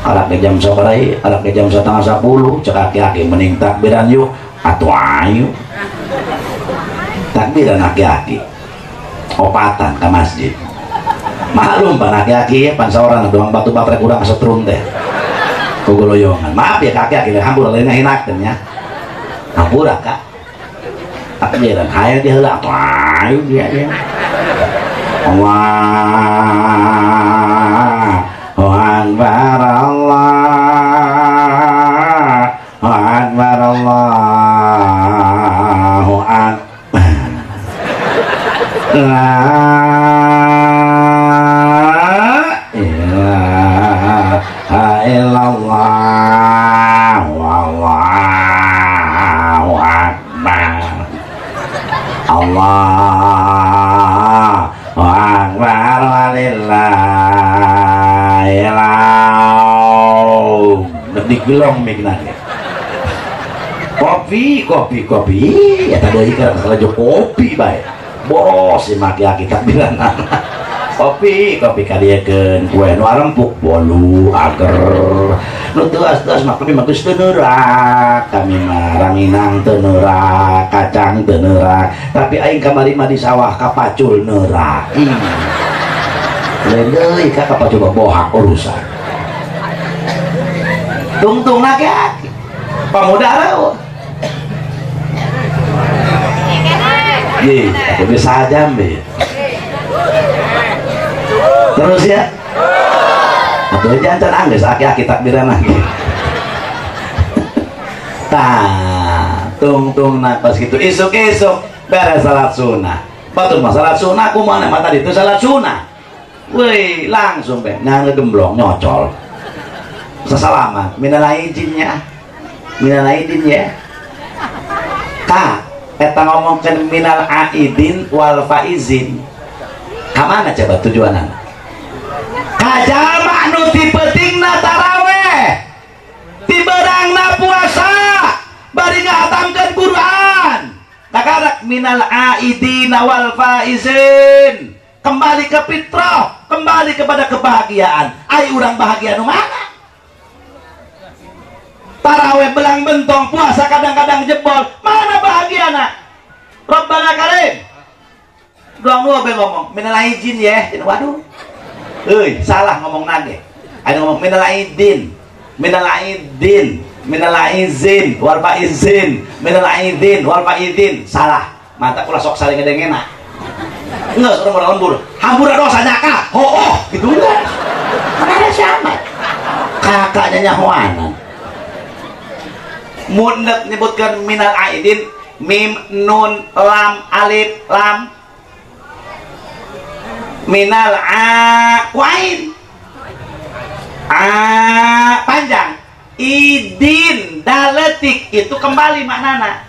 A: Arak ke jam sabaraha, arak ke jam 9:30, cek aki-aki mending takbiran yuk atuh ayu. Takbiran aki-aki. Opatan ke masjid. Maklum pan aki-aki pan saoran doang batu baprek urang setrum teh. Gogoloyongan. Maaf ya aki-aki hampura lain ngahinakeun nya. Hampura Kak. Takbiran hayang diheula atuh ayu dia. Allahu Akbar, Allahu Akbar, Allahu Akbar. La ilaha illallah wallahu akbar. Allahu akbar walillahi digelong mignanya. Kopi ya tadi ikan kalau kopi baik boros si maki-aki takbiran kopi kadiekeun kue nu arempuk bolu ager nu teas-teas mah kami mah geus teu neurak kami mah ranginang teu neurak kacang teu neurak tapi aing kamari mah di sawah kapacul neurak lain deui ka kapacul bohak urusan. Tungtung laki-laki pemuda rawa aku bisa aja ambil terus ya atau jantan angges aki-aki takbiran lagi tungtung nak pas gitu isuk-isuk beres salat sunnah batur mah salat sunnah aku mana mata itu salat sunnah woi langsung be ngegemblong nyocol sesalaman minal aidinnya Kak eta ngomongkan minal aidin wal faizin kamana coba tujuanan kajama nu ti pentingna taraweh ti beurangna puasa bari ngahatamkeun Quran kakarak minal aidin wal faizin kembali ke fitrah kembali kepada kebahagiaan ai urang bahagia nu mana taraweh belang bentong puasa kadang-kadang jebol mana bahagia nak Rabbana Karim doang dua be ngomong minal aidin ya waduh salah ngomong nage ada ngomong minal aidin minal aizin wal faizin minal aidin wal faizin salah mata kula sok saling ngedengena enggak sudah mau lembur hambura dosanya kah gitu enggak mana ada siapa kakaknya nyahuanan mundak nyebutkan minal aidin mim nun lam alif lam minal aquain Panjang. Idin daletik itu kembali maknana.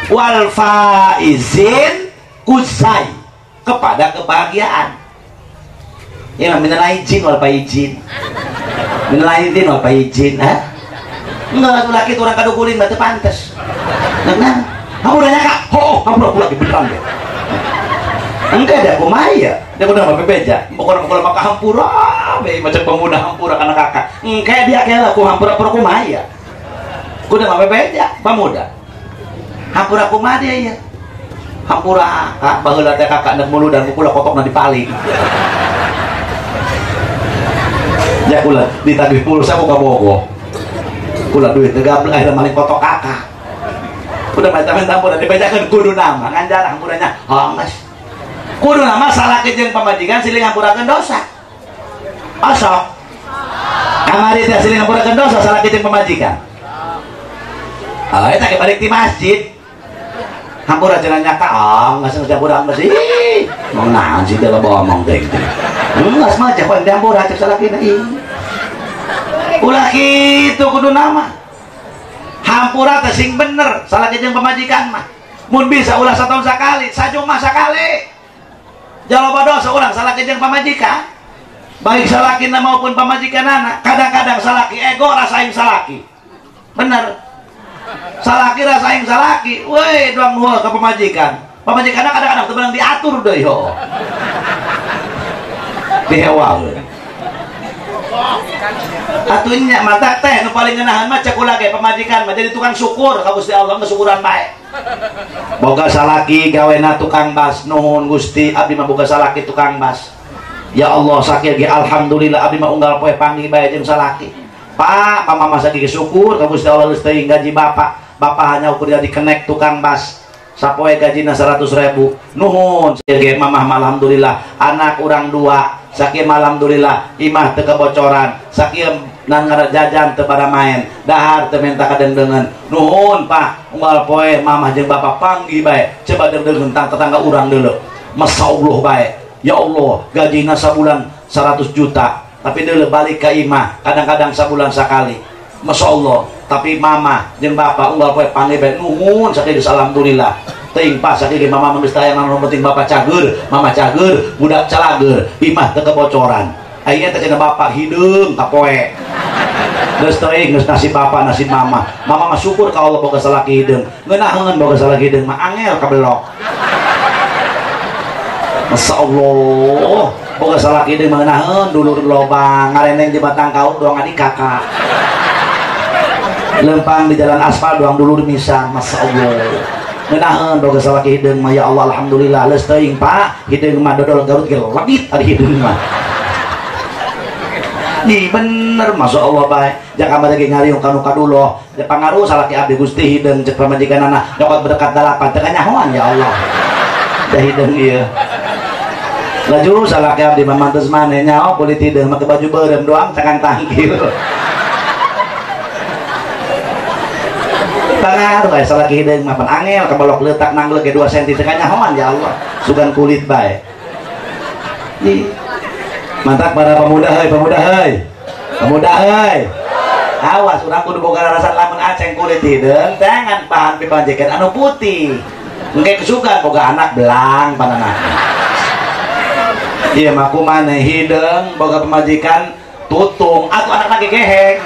A: Wal faizin kusai kepada kebahagiaan. Ya menilai izin wal faizin. Menilai izin wal faizin, ha? Enggak laki itu orang kadukulin batu pantes. Nah, kamu udah nyangka, kamu lagi beneran deh. Enggak ada kumaya, dia udah mau bebeja. Pokoknya kalau maka hampura, macam pemuda hampura karena kakak. Kayak dia kayak aku hampura pura kumaya. Udah mau bebeja, pemuda. Hampura kumaya dia ya. Hampura, baheula teh kakak nak mulu dan kula kotok na dipaling. Ya kula ditagih pulsa buka bogo. Kula duit tegablek akhirnya maling kotok kakak. Udah macam-macam hampura dibejakeun kudu nama nganjar hampuranya honges. Kudu nama salah jeung pamajikan silih ngampurakeun dosa. Asok. Kamari teh silih ngampurakeun dosa salah jeung pamajikan. Eta ge balik di masjid. Hampura cenah nyaka, geus ngampura geus ih. Mau naon sih teh ngomong teh. Geus mah cek pang hampura cek salah kina ih. Ulah kitu kudu nama. Hampura teh sing bener salah jeung pamajikan mah. Mun bisa ulah satahun sakali, sajumah sakali. Jaloba dosa orang salah jeung pamajikan, baik salakina maupun pamajikanana. Kadang-kadang salaki ego rasain salaki, bener. Salaki rasain salaki, woi doang nuhul ke pamajikan. Pamajikanna kadang-kadang teu beunang diatur deui ho. Dihewal. Atunya mata teh nu paling ngeunaheun mah cek ulah ge pamajikan mah jadi tukang syukur ka Gusti Allah, syukuran bae. Boga salaki gawena tukang bas, nuhun Gusti abdi mah boga salaki tukang bas. Ya Allah sakieu ge alhamdulillah abdi mah unggal poe panggih bae jeung salaki. Pak, mama sakieu ge syukur ka Gusti Allah geus teuing gaji bapak. Bapak hanya ukur jadi kenek tukang bas. Sapoe gajina 100.000. Nuhun sakieu ge mamah alhamdulillah anak urang 2. Sakieu alhamdulillah imah teu kebocoran. Sakieu nan jajan teu pada main. Dahar teu menta kadengdengan. Nuhun Pak, unggal poe mamah jeung bapak panggih bae. Coba dengdengeun tang tetangga urang deuleu. Masyaallah bae. Ya Allah, gajina sabulan 100 juta. Tapi deuleu balik ka imah kadang-kadang sabulan sakali. Masyaallah. Tapi mama jeung bapak unggal poe panggih bae. Nuhun sakieu alhamdulillah. Teuing pas sakieu mama geus tayang anu penting bapak cager, mama cager, budak calager, imah teu kebocoran. Ayeuna teh cenah bapak hideung ka poe. Geus teuing geus nasib bapak nasib mama. Mama mah syukur ka Allah boga salaki hideung. Ngeunaheun boga salaki hideung mah angel kabelok. Masyaallah. Boga salaki hideung mah ngeunaheun dulur loba ngareneng di batang kaut doang adik kakak. Lempang di jalan aspal doang dulur misan. Masyaallah. Ngeunaheun boga salaki hideung mah ya Allah alhamdulillah leus teuing Pak hideung mah dodol Garut ge legit ari hideung mah. Ih bener masyaallah bae. Jak kamari ge ngariung kanu kaduloh. Da pangaruh salaki abdi Gusti hideung cek pamajikanana nyokot berdekat 8 teu kanyahoan ya Allah. Da hideung ieu. Laju salaki abdi mah mantes maneh nyaho kulit hideung make baju beureum doang cakan tangkil. Pangaruh bae salaki hideung mah pan angel kabalok leutak nangleuk ge 2 cm teu kanyahoan ya Allah. Sugan kulit bae. Ih. Mantap para pemuda heuy, pemuda heuy. Pemuda heuy. Awas urang kudu boga rarasan lamun aceng kulit hideung jangan bahan pipanjekeun anu putih. Engke kesukaan boga anak belang panana. Ieu mah kumaha hideung boga pemajikan tutung atuh anak lagi geheng.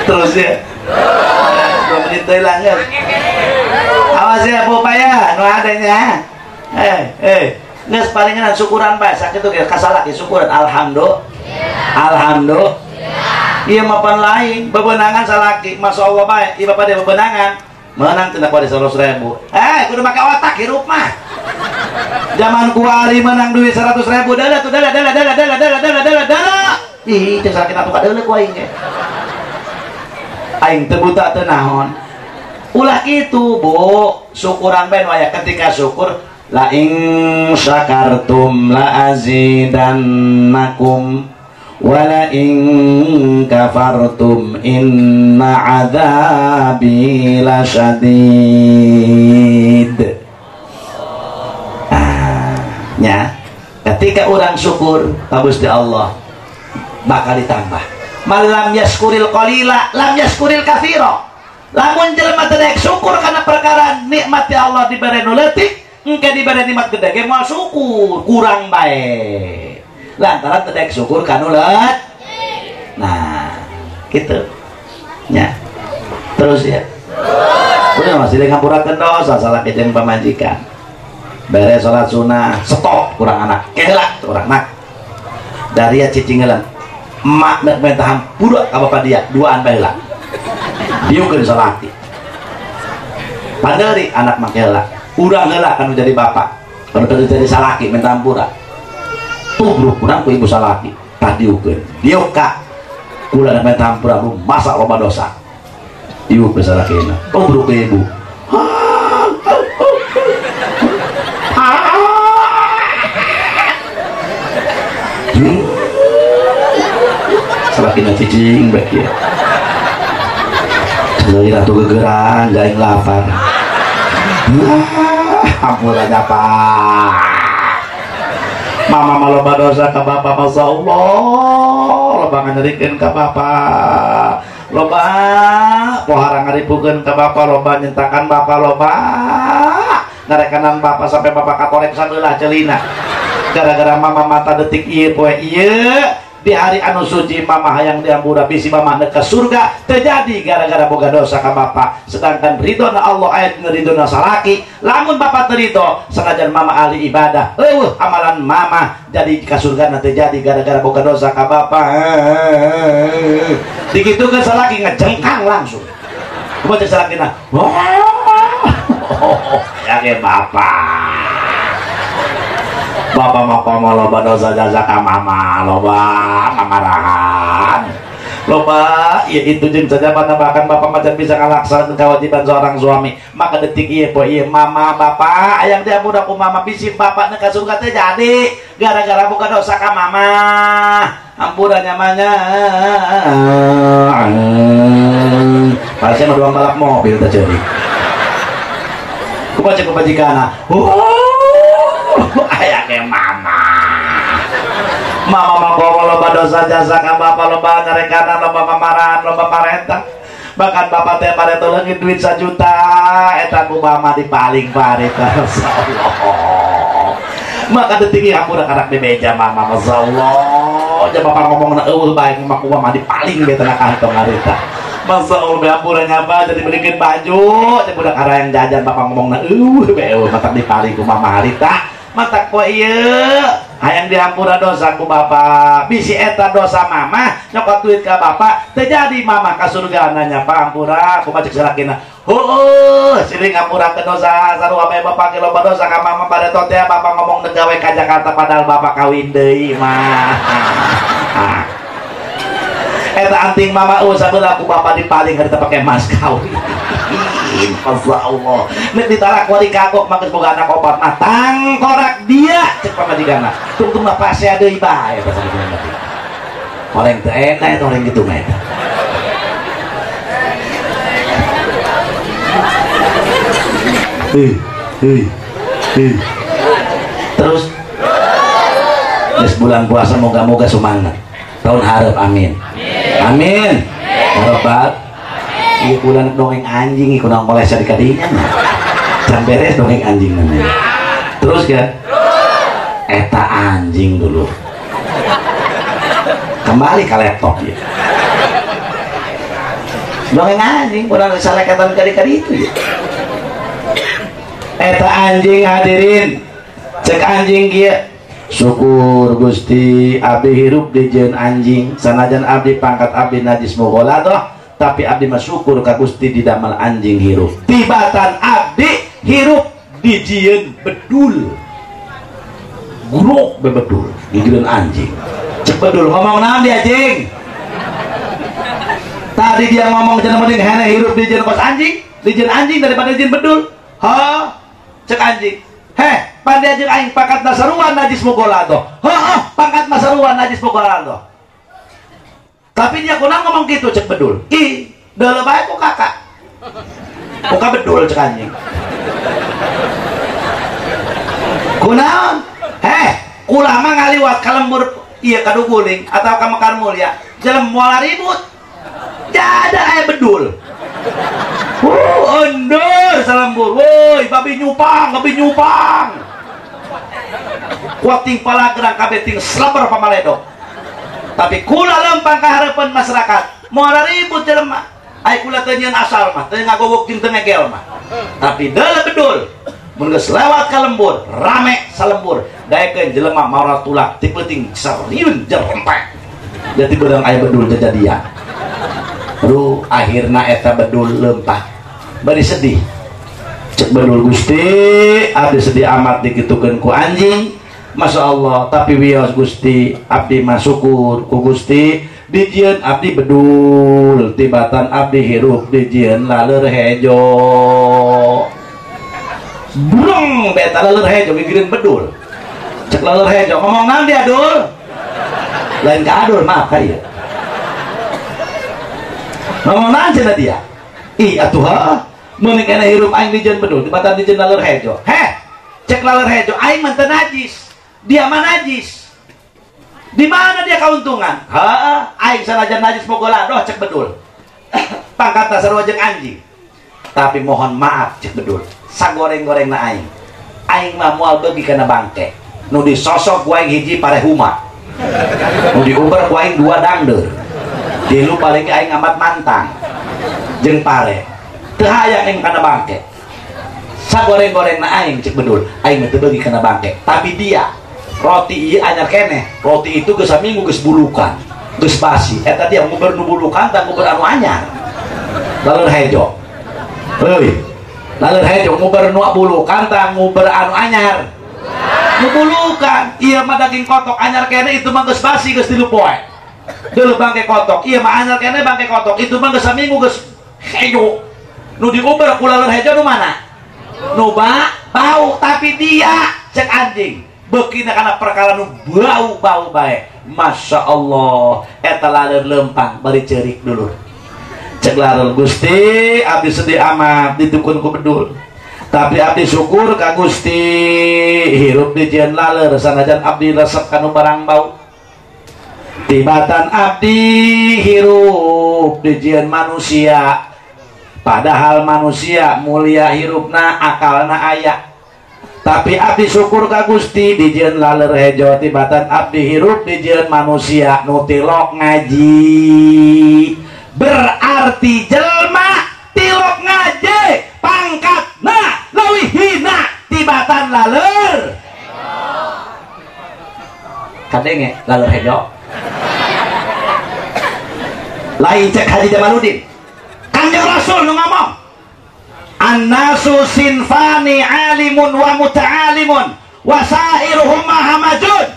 A: Terus ya 2 menit teh lanjut. Awas ya Bu Paya nu adanya. Geus palingan syukuran bae sakitu ge kasalaki syukuran alhamdulillah. Alhamdulillah. Ieu mah pan lain bebeunangan salaki masyaallah bae. Ieu bapak dia bebeunangan meunang teu pada 100.000. Kudu make otak hirup mah. Zaman kuari menang duit 100.000 dala tuh dala. Ih, teu sakit atuh kadeuleu ku aing ge. Aing teu buta teu naon. Ulah kitu, Bu. Syukuran bae waya ketika syukur la ing syakartum la azidannakum wa la ing kafartum inna adzabi lasyadid. urang syukur ka Gusti Allah bakal ditambah. Malam yaskuril qalila lam yaskuril katsira. Lamun jelema teu daek syukur kana perkara nikmat ya Allah dibere nu leutik, engke dibere nikmat gede ge moal syukur, kurang bae. Lantaran teu daek syukur kana leutik. Nah, gitu. Nya. Terus ya. Udah masih ngapurakeun dosa salah jeung pamajikan. Beres salat sunah, stop kurang anak. Keheula urang nak. Dari ya cicingeuleun. Emak nek minta hampura ka bapa dia, duaan baheula. Diukeun salati. Padari anak make heula. Urang heula kan jadi bapak. Kalau jadi salaki minta hampura. Tubruk urang ku ibu salaki. Tah diukeun. Diuk ka. Kula nek minta hampura masa loba dosa. Ibu besalakina. Tubruk ke ibu. Salakina cicing baik ya. Jadi ratu gegeran, jaing lapar. Ampun aja pak. Mama maloba dosa ke bapak, masya Allah. Loba nganyerikeun ke bapak. Loba pohara ngaripukeun ke bapak. Loba nyentakan bapak. Loba ngarekanan bapak sampai bapak kakorek sabelah celina. Gara-gara mama mata detik ieu poe ieu. Di hari anu suci mama hayang diampura bisi mama ke surga terjadi gara-gara boga dosa ka bapak. Sedangkan ridona Allah ayat ridona salaki lamun bapak terido senajan mama ahli ibadah amalan mama jadi ka surga nanti jadi gara-gara boga dosa ka bapak. Dikitukeun salaki ngejengkang langsung kumaha salakina ya ge bapak. Bapak mau loba dosa jasa ka mama, loba kamarahan, loba ya itu jeung saja menambahkan bapak macam bisa ngalaksanakeun kewajiban seorang suami. Maka detik ieu poe ieu mama bapak hayang diampura ku mama bisi bapak ka surga teh jadi gara-gara boga dosa ka mama. Ampurannya manya pasien doang balap mobil teh jadi kumaha kebajikana ayah ke mama loba dosa jasa ka bapak, loba ngarekanan, loba pamarahan, loba parentah. Bahkan bapak teh pare tolongin duit 1 juta eta ku mama dipaling pareta. Masyaallah. Maka detik ieu hampura karak di meja mama, masyaallah. Ja bapak ngomongna eueuh bae mama ku mama dipaling be tengah kantong harita. Masyaallah be hampura nyapa jadi belikeun baju, teh budak arah yang jajan bapak ngomongna eueuh be eueuh matak dipaling ku mama harita. Matak poe ieu hayang dihampura dosa ku bapak bisi eta dosa mama nyokot duit ka bapak terjadi mama ka surga nanya pak hampura ku macek salakina siling hampura ke dosa sarua bae bapak ge loba dosa ka mama pada teh bapak ngomong gawe ka Jakarta padahal bapak kawin deui mah eta anting mama sabeula ku bapak dipaling harita pake mas kawin. Masya Allah nek ditarak wali kagok maka boga anak opat matang korak dia cek pamajikanna tungtung mah pase deui bae bahasa Sunda orang teu enak eta orang gitu mah eta terus geus bulan puasa moga-moga semangat tahun hareup amin amin harapat iya bulan dongeng anjing ikut nang molesa di kadinya can beres dongeng anjing namanya terus kan eta anjing dulu kembali ke laptop ya dongeng anjing kurang salekatan kadi-kadi itu ya eta anjing hadirin cek anjing kia syukur Gusti abdi hirup di jeun anjing sanajan abdi pangkat abdi najis mughaladah tapi abdi masyukur ka Gusti didamel anjing hirup tibatan abdi hirup di jieun bedul guruk bebedul di jieun anjing cek bedul ngomong naon dia anjing tadi dia ngomong jangan mending hene hirup di jieun kos anjing di jieun anjing daripada jieun bedul ha cek anjing heh pada jeung aing pangkat nasaruan najis mugolado pangkat nasaruan najis mugolado. Tapi dia kunang ngomong gitu cek bedul ih udah lebay ku kakak muka bedul cek anjing kunaon Kulah mah ngaliwat kalembur iya kadu guling atau ka Mekar Mulia jelem moal ribut jada aya bedul undur salembur woi babi nyupang kuat ting pala gerang kabeh ting slaber pamaledok tapi kula lempang ka harapan masyarakat moal ribut jelema ai kula teu nyieun asal mah teu ngagogok ting teu ngegel mah tapi deuleu bedul mun geus lewat ka lembur rame salembur daekeun jelema maura tulak ti peuting sarieun jerempek jadi beurang aya bedul kejadian aduh akhirna eta bedul lempah bari sedih cek bedul Gusti abdi sedih amat dikitukeun ku anjing Masya Allah tapi wios Gusti abdi mah syukur ku Gusti dijieun abdi bedul tibatan abdi hirup dijieun laleur hejo burung beta laleur hejo mikirin bedul cek laleur hejo ngomong naon dia Dul lain ka Adul maaf ka ieu ngomong naon cenah dia ih atuh meuning kana hirup aing dijieun bedul tibatan dijieun laleur hejo cek laleur hejo aing mah teu najis dia mah najis di mana dia keuntungan aing sanajan najis boga ladoh cek bedul pangkatna sarua jeung anjing tapi mohon maaf cek bedul sagoreng-gorengna aing mah moal beugi kana bangke nu disosok ku aing hiji parehuma nu diuber ku aing 2 dangdeur dilu paling aing amat mantang jeung pare teu hayang aing kana bangke sagoreng-gorengna aing cek bedul aing mah teu beugi kana bangke tapi dia roti ieu anyar keneh roti itu geus saminggu geus bulukan geus basi eta dia nguber nu bulukan tah nguber anu anyar laleur hejo euy laleur hejo nguber nu bulukan tah nguber anu anyar nu bulukan ieu mah daging kotok anyar keneh itu mah geus basi geus 3 poe deuleu bangke kotok ieu mah anyar keneh bangke kotok itu mah geus saminggu geus hejo nu diuber ku laleur hejo nu mana nu bau tapi dia cek anjing bekina kana perkara nu bau bae Masya Allah eta laleur lempang bari ceurik dulu cek laleur Gusti abdi sedih amat ditukun ku bedul tapi abdi syukur ka Gusti hirup dijieun laleur sanajan abdi resep kanu barang bau tibatan abdi hirup dijieun manusia padahal manusia mulia hirupna akalna aya tapi abdi syukur ka Gusti dijieun laleur hejo tibatan abdi hirup dijieun manusia nu tilok ngaji berarti jelma tilok ngaji pangkatna leuwih hina tibatan laleur kadenge laleur hejo lain cek Haji Jamaluddin Kanjeng Rasul nu ngomong An-nasu sinfani alimun wa muta'alimun wa sa'iruhum mahamajun.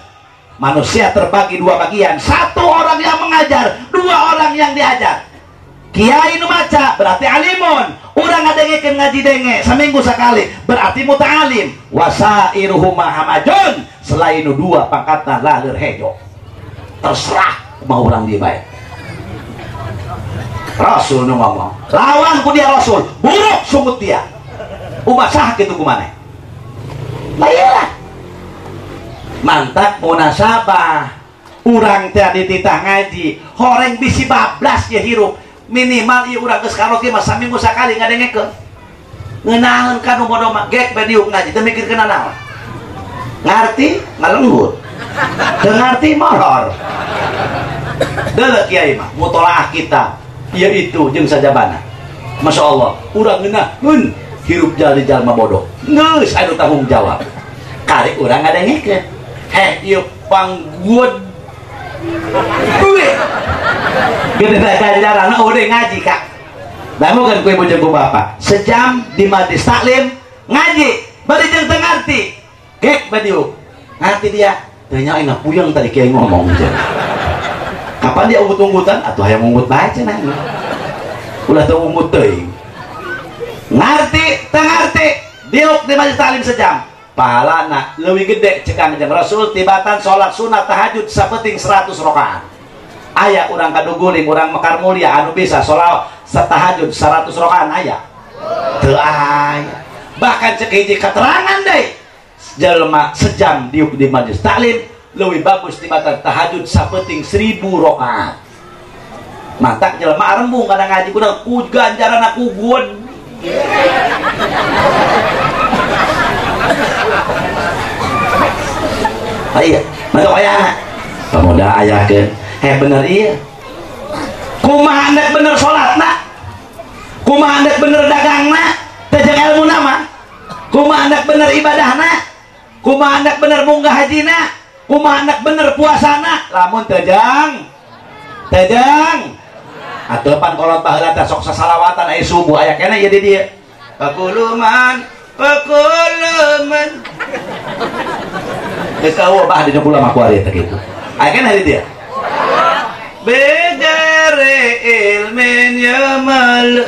A: Manusia terbagi 2 bagian, 1 orang yang mengajar, 2 orang yang diajar. Kiai nu maca berarti alimun, urang ngadengekeun ngaji denge saminggu sakali berarti muta'alim. Wa sa'iruhum mahamajun, selain nu 2 pangkatna laleur hejo. Terserah mau urang dieu bae. Rasul nu ngomong lawan ku dia Rasul buruk sungut dia umat sah gitu kumane bayalah mantap munasabah urang teh dititah ngaji horeng bisi bablas ya hirup minimal ieu urang geus karaoke mah saminggu sakali ngadengekeun ngeunaheun kanu bodo mah gek badiuk ngaji teu mikirkeun naon ngarti ngalenggut teu ngarti molor deuleu kiai mah mutolaah kita yaitu jeung sajabana Masya Allah urang ngeunaheun hirup jadi jalma bodoh geus anu tanggung jawab karek urang ngadengekeun ieu panggud duwe gede ajarana udah ngaji kak lamun kan kue bojong bapak sejam di majlis taklim ngaji bari jeung teu ngarti gek badiuk ngarti dia tanya enak puyeng tadi kiai ngomong kapan dia ungut-ungutan atuh hayang ungut bae cenah ulah teu ungut teuing ngarti teu ngarti diuk di majelis taklim sejam pahalana leuwih gede cek Kanjeng Rasul tibatan salat sunat tahajud sapeting 100 rakaat aya urang kaduguling urang Mekar Mulia anu bisa salat tahajud 100 rakaat aya teu aya bahkan cek hiji keterangan deui jelema sejam diuk di majelis taklim lebih bagus tibatan tahajud sapeting 1000 rakaat. Mantak jelema rembung kadang ngaji kuda ku ganjaran aku gun. Ayo, maka ayah pemuda ayahkeun. Bener iya. Kumaha hendak bener sholatna, kumaha hendak bener dagangna, teh jeung ilmu nama. Kumaha hendak bener ibadahna, kumaha hendak bener munggah hajina, kumaha hendak bener puasana, lamun tejang atupan kolot baheula teh sok sasalawatan aya subuh aya keneh ieu di dieu pakuluman geus kawo bah dina bulan aku ari teh kitu aya keneh di dieu begare ilmin yamal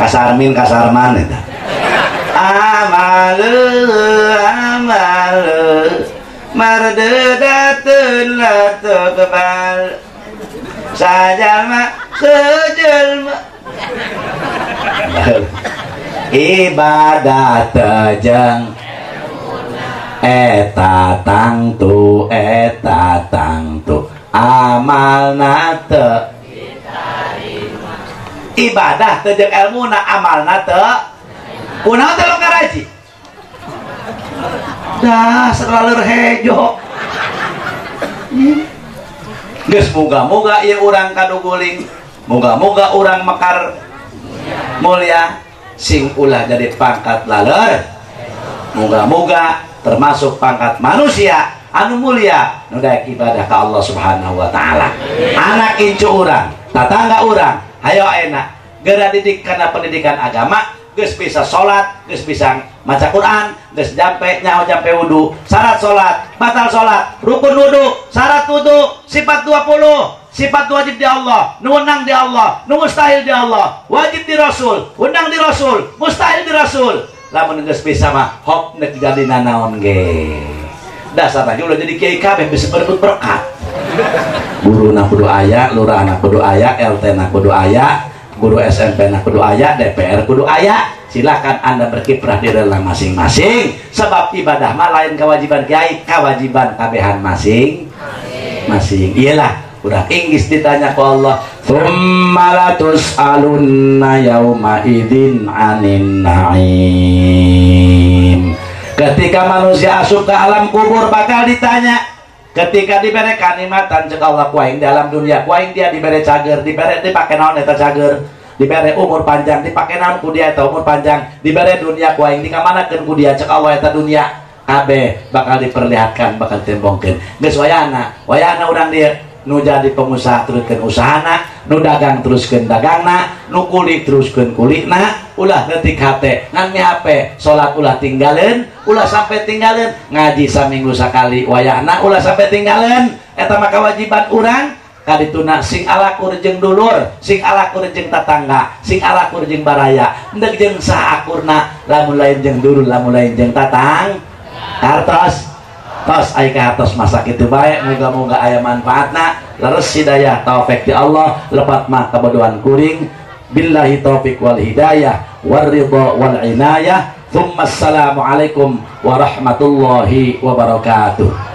A: kasarmin kasarman eta amal mardedatun la tuqbal sajalma sejelma ibadah tejeng eta tangtu amal nate ibadah tejeng ilmu na amal nate kunaon teh lo karaji dah seraleur hejo geus moga-moga ieu urang kaduguling moga-moga urang mekar mulia sing ulah jadi pangkat laleur moga-moga termasuk pangkat manusia anu mulia nu daek ibadah ka Allah Subhanahu wa taala. Anak incu urang tatangga urang hayo enak geura didik kana pendidikan agama geus bisa salat geus bisa maca Quran geus jampe nyaho jampe wudu syarat salat batal salat rukun wudu syarat wudu sifat 20 sifat wajib di Allah nu wenang di Allah nu mustahil di Allah wajib di Rasul wenang di Rasul mustahil di Rasul lamun geus bisa mah hop nek jadi nanaon ge dasarna ulah jadi kiai kabeh bisa berebut berkat guruna kudu aya lurahna kudu aya LT-na kudu aya guru SMP na kudu aya, DPR kudu aya. Silakan Anda berkiprah di dalam masing-masing. Sebab ibadah mah lain kewajiban kiai, kewajiban kabehan masing-masing. Iyalah, udah Inggris ditanya ke Allah, "Tsumma latus'alunna yauma idzin 'anin na'im." Ketika manusia asup ke alam kubur bakal ditanya. Ketika diberi kanikmatan cek Allah kuaing dalam dunia kuaing dia diberi cager diberi dipakai naon eta cager diberi umur panjang dipakai naon ku dia eta umur panjang diberi dunia kuaing dikamanakeun ku dia cek Allah eta dunia kabeh bakal diperlihatkan bakal tembongkeun geus wayana urang dieu nu jadi pengusaha teruskeun usahana nu dagang teruskeun dagangna nu kulit teruskeun kulitna ulah leutik hate ngan mihape salat ulah tinggaleun ulah sampai tinggalin ngaji saminggu sakali wayahna ulah sampai tinggalin eta mah kewajiban urang kadituna sing alakur jeung dulur sing alakur jeung tatangga sing alakur jeung baraya endeg jeung saakurna lamun lain jeung dulur lamun lain jeung tatang hartos tos aya ka hartos masa kitu bae moga-moga aya manfaatna leres hidayah taufik ti Allah lepat mah kabodohan kuring billahi taufik wal hidayah war ridha wal inayah. Assalamualaikum warahmatullahi wabarakatuh.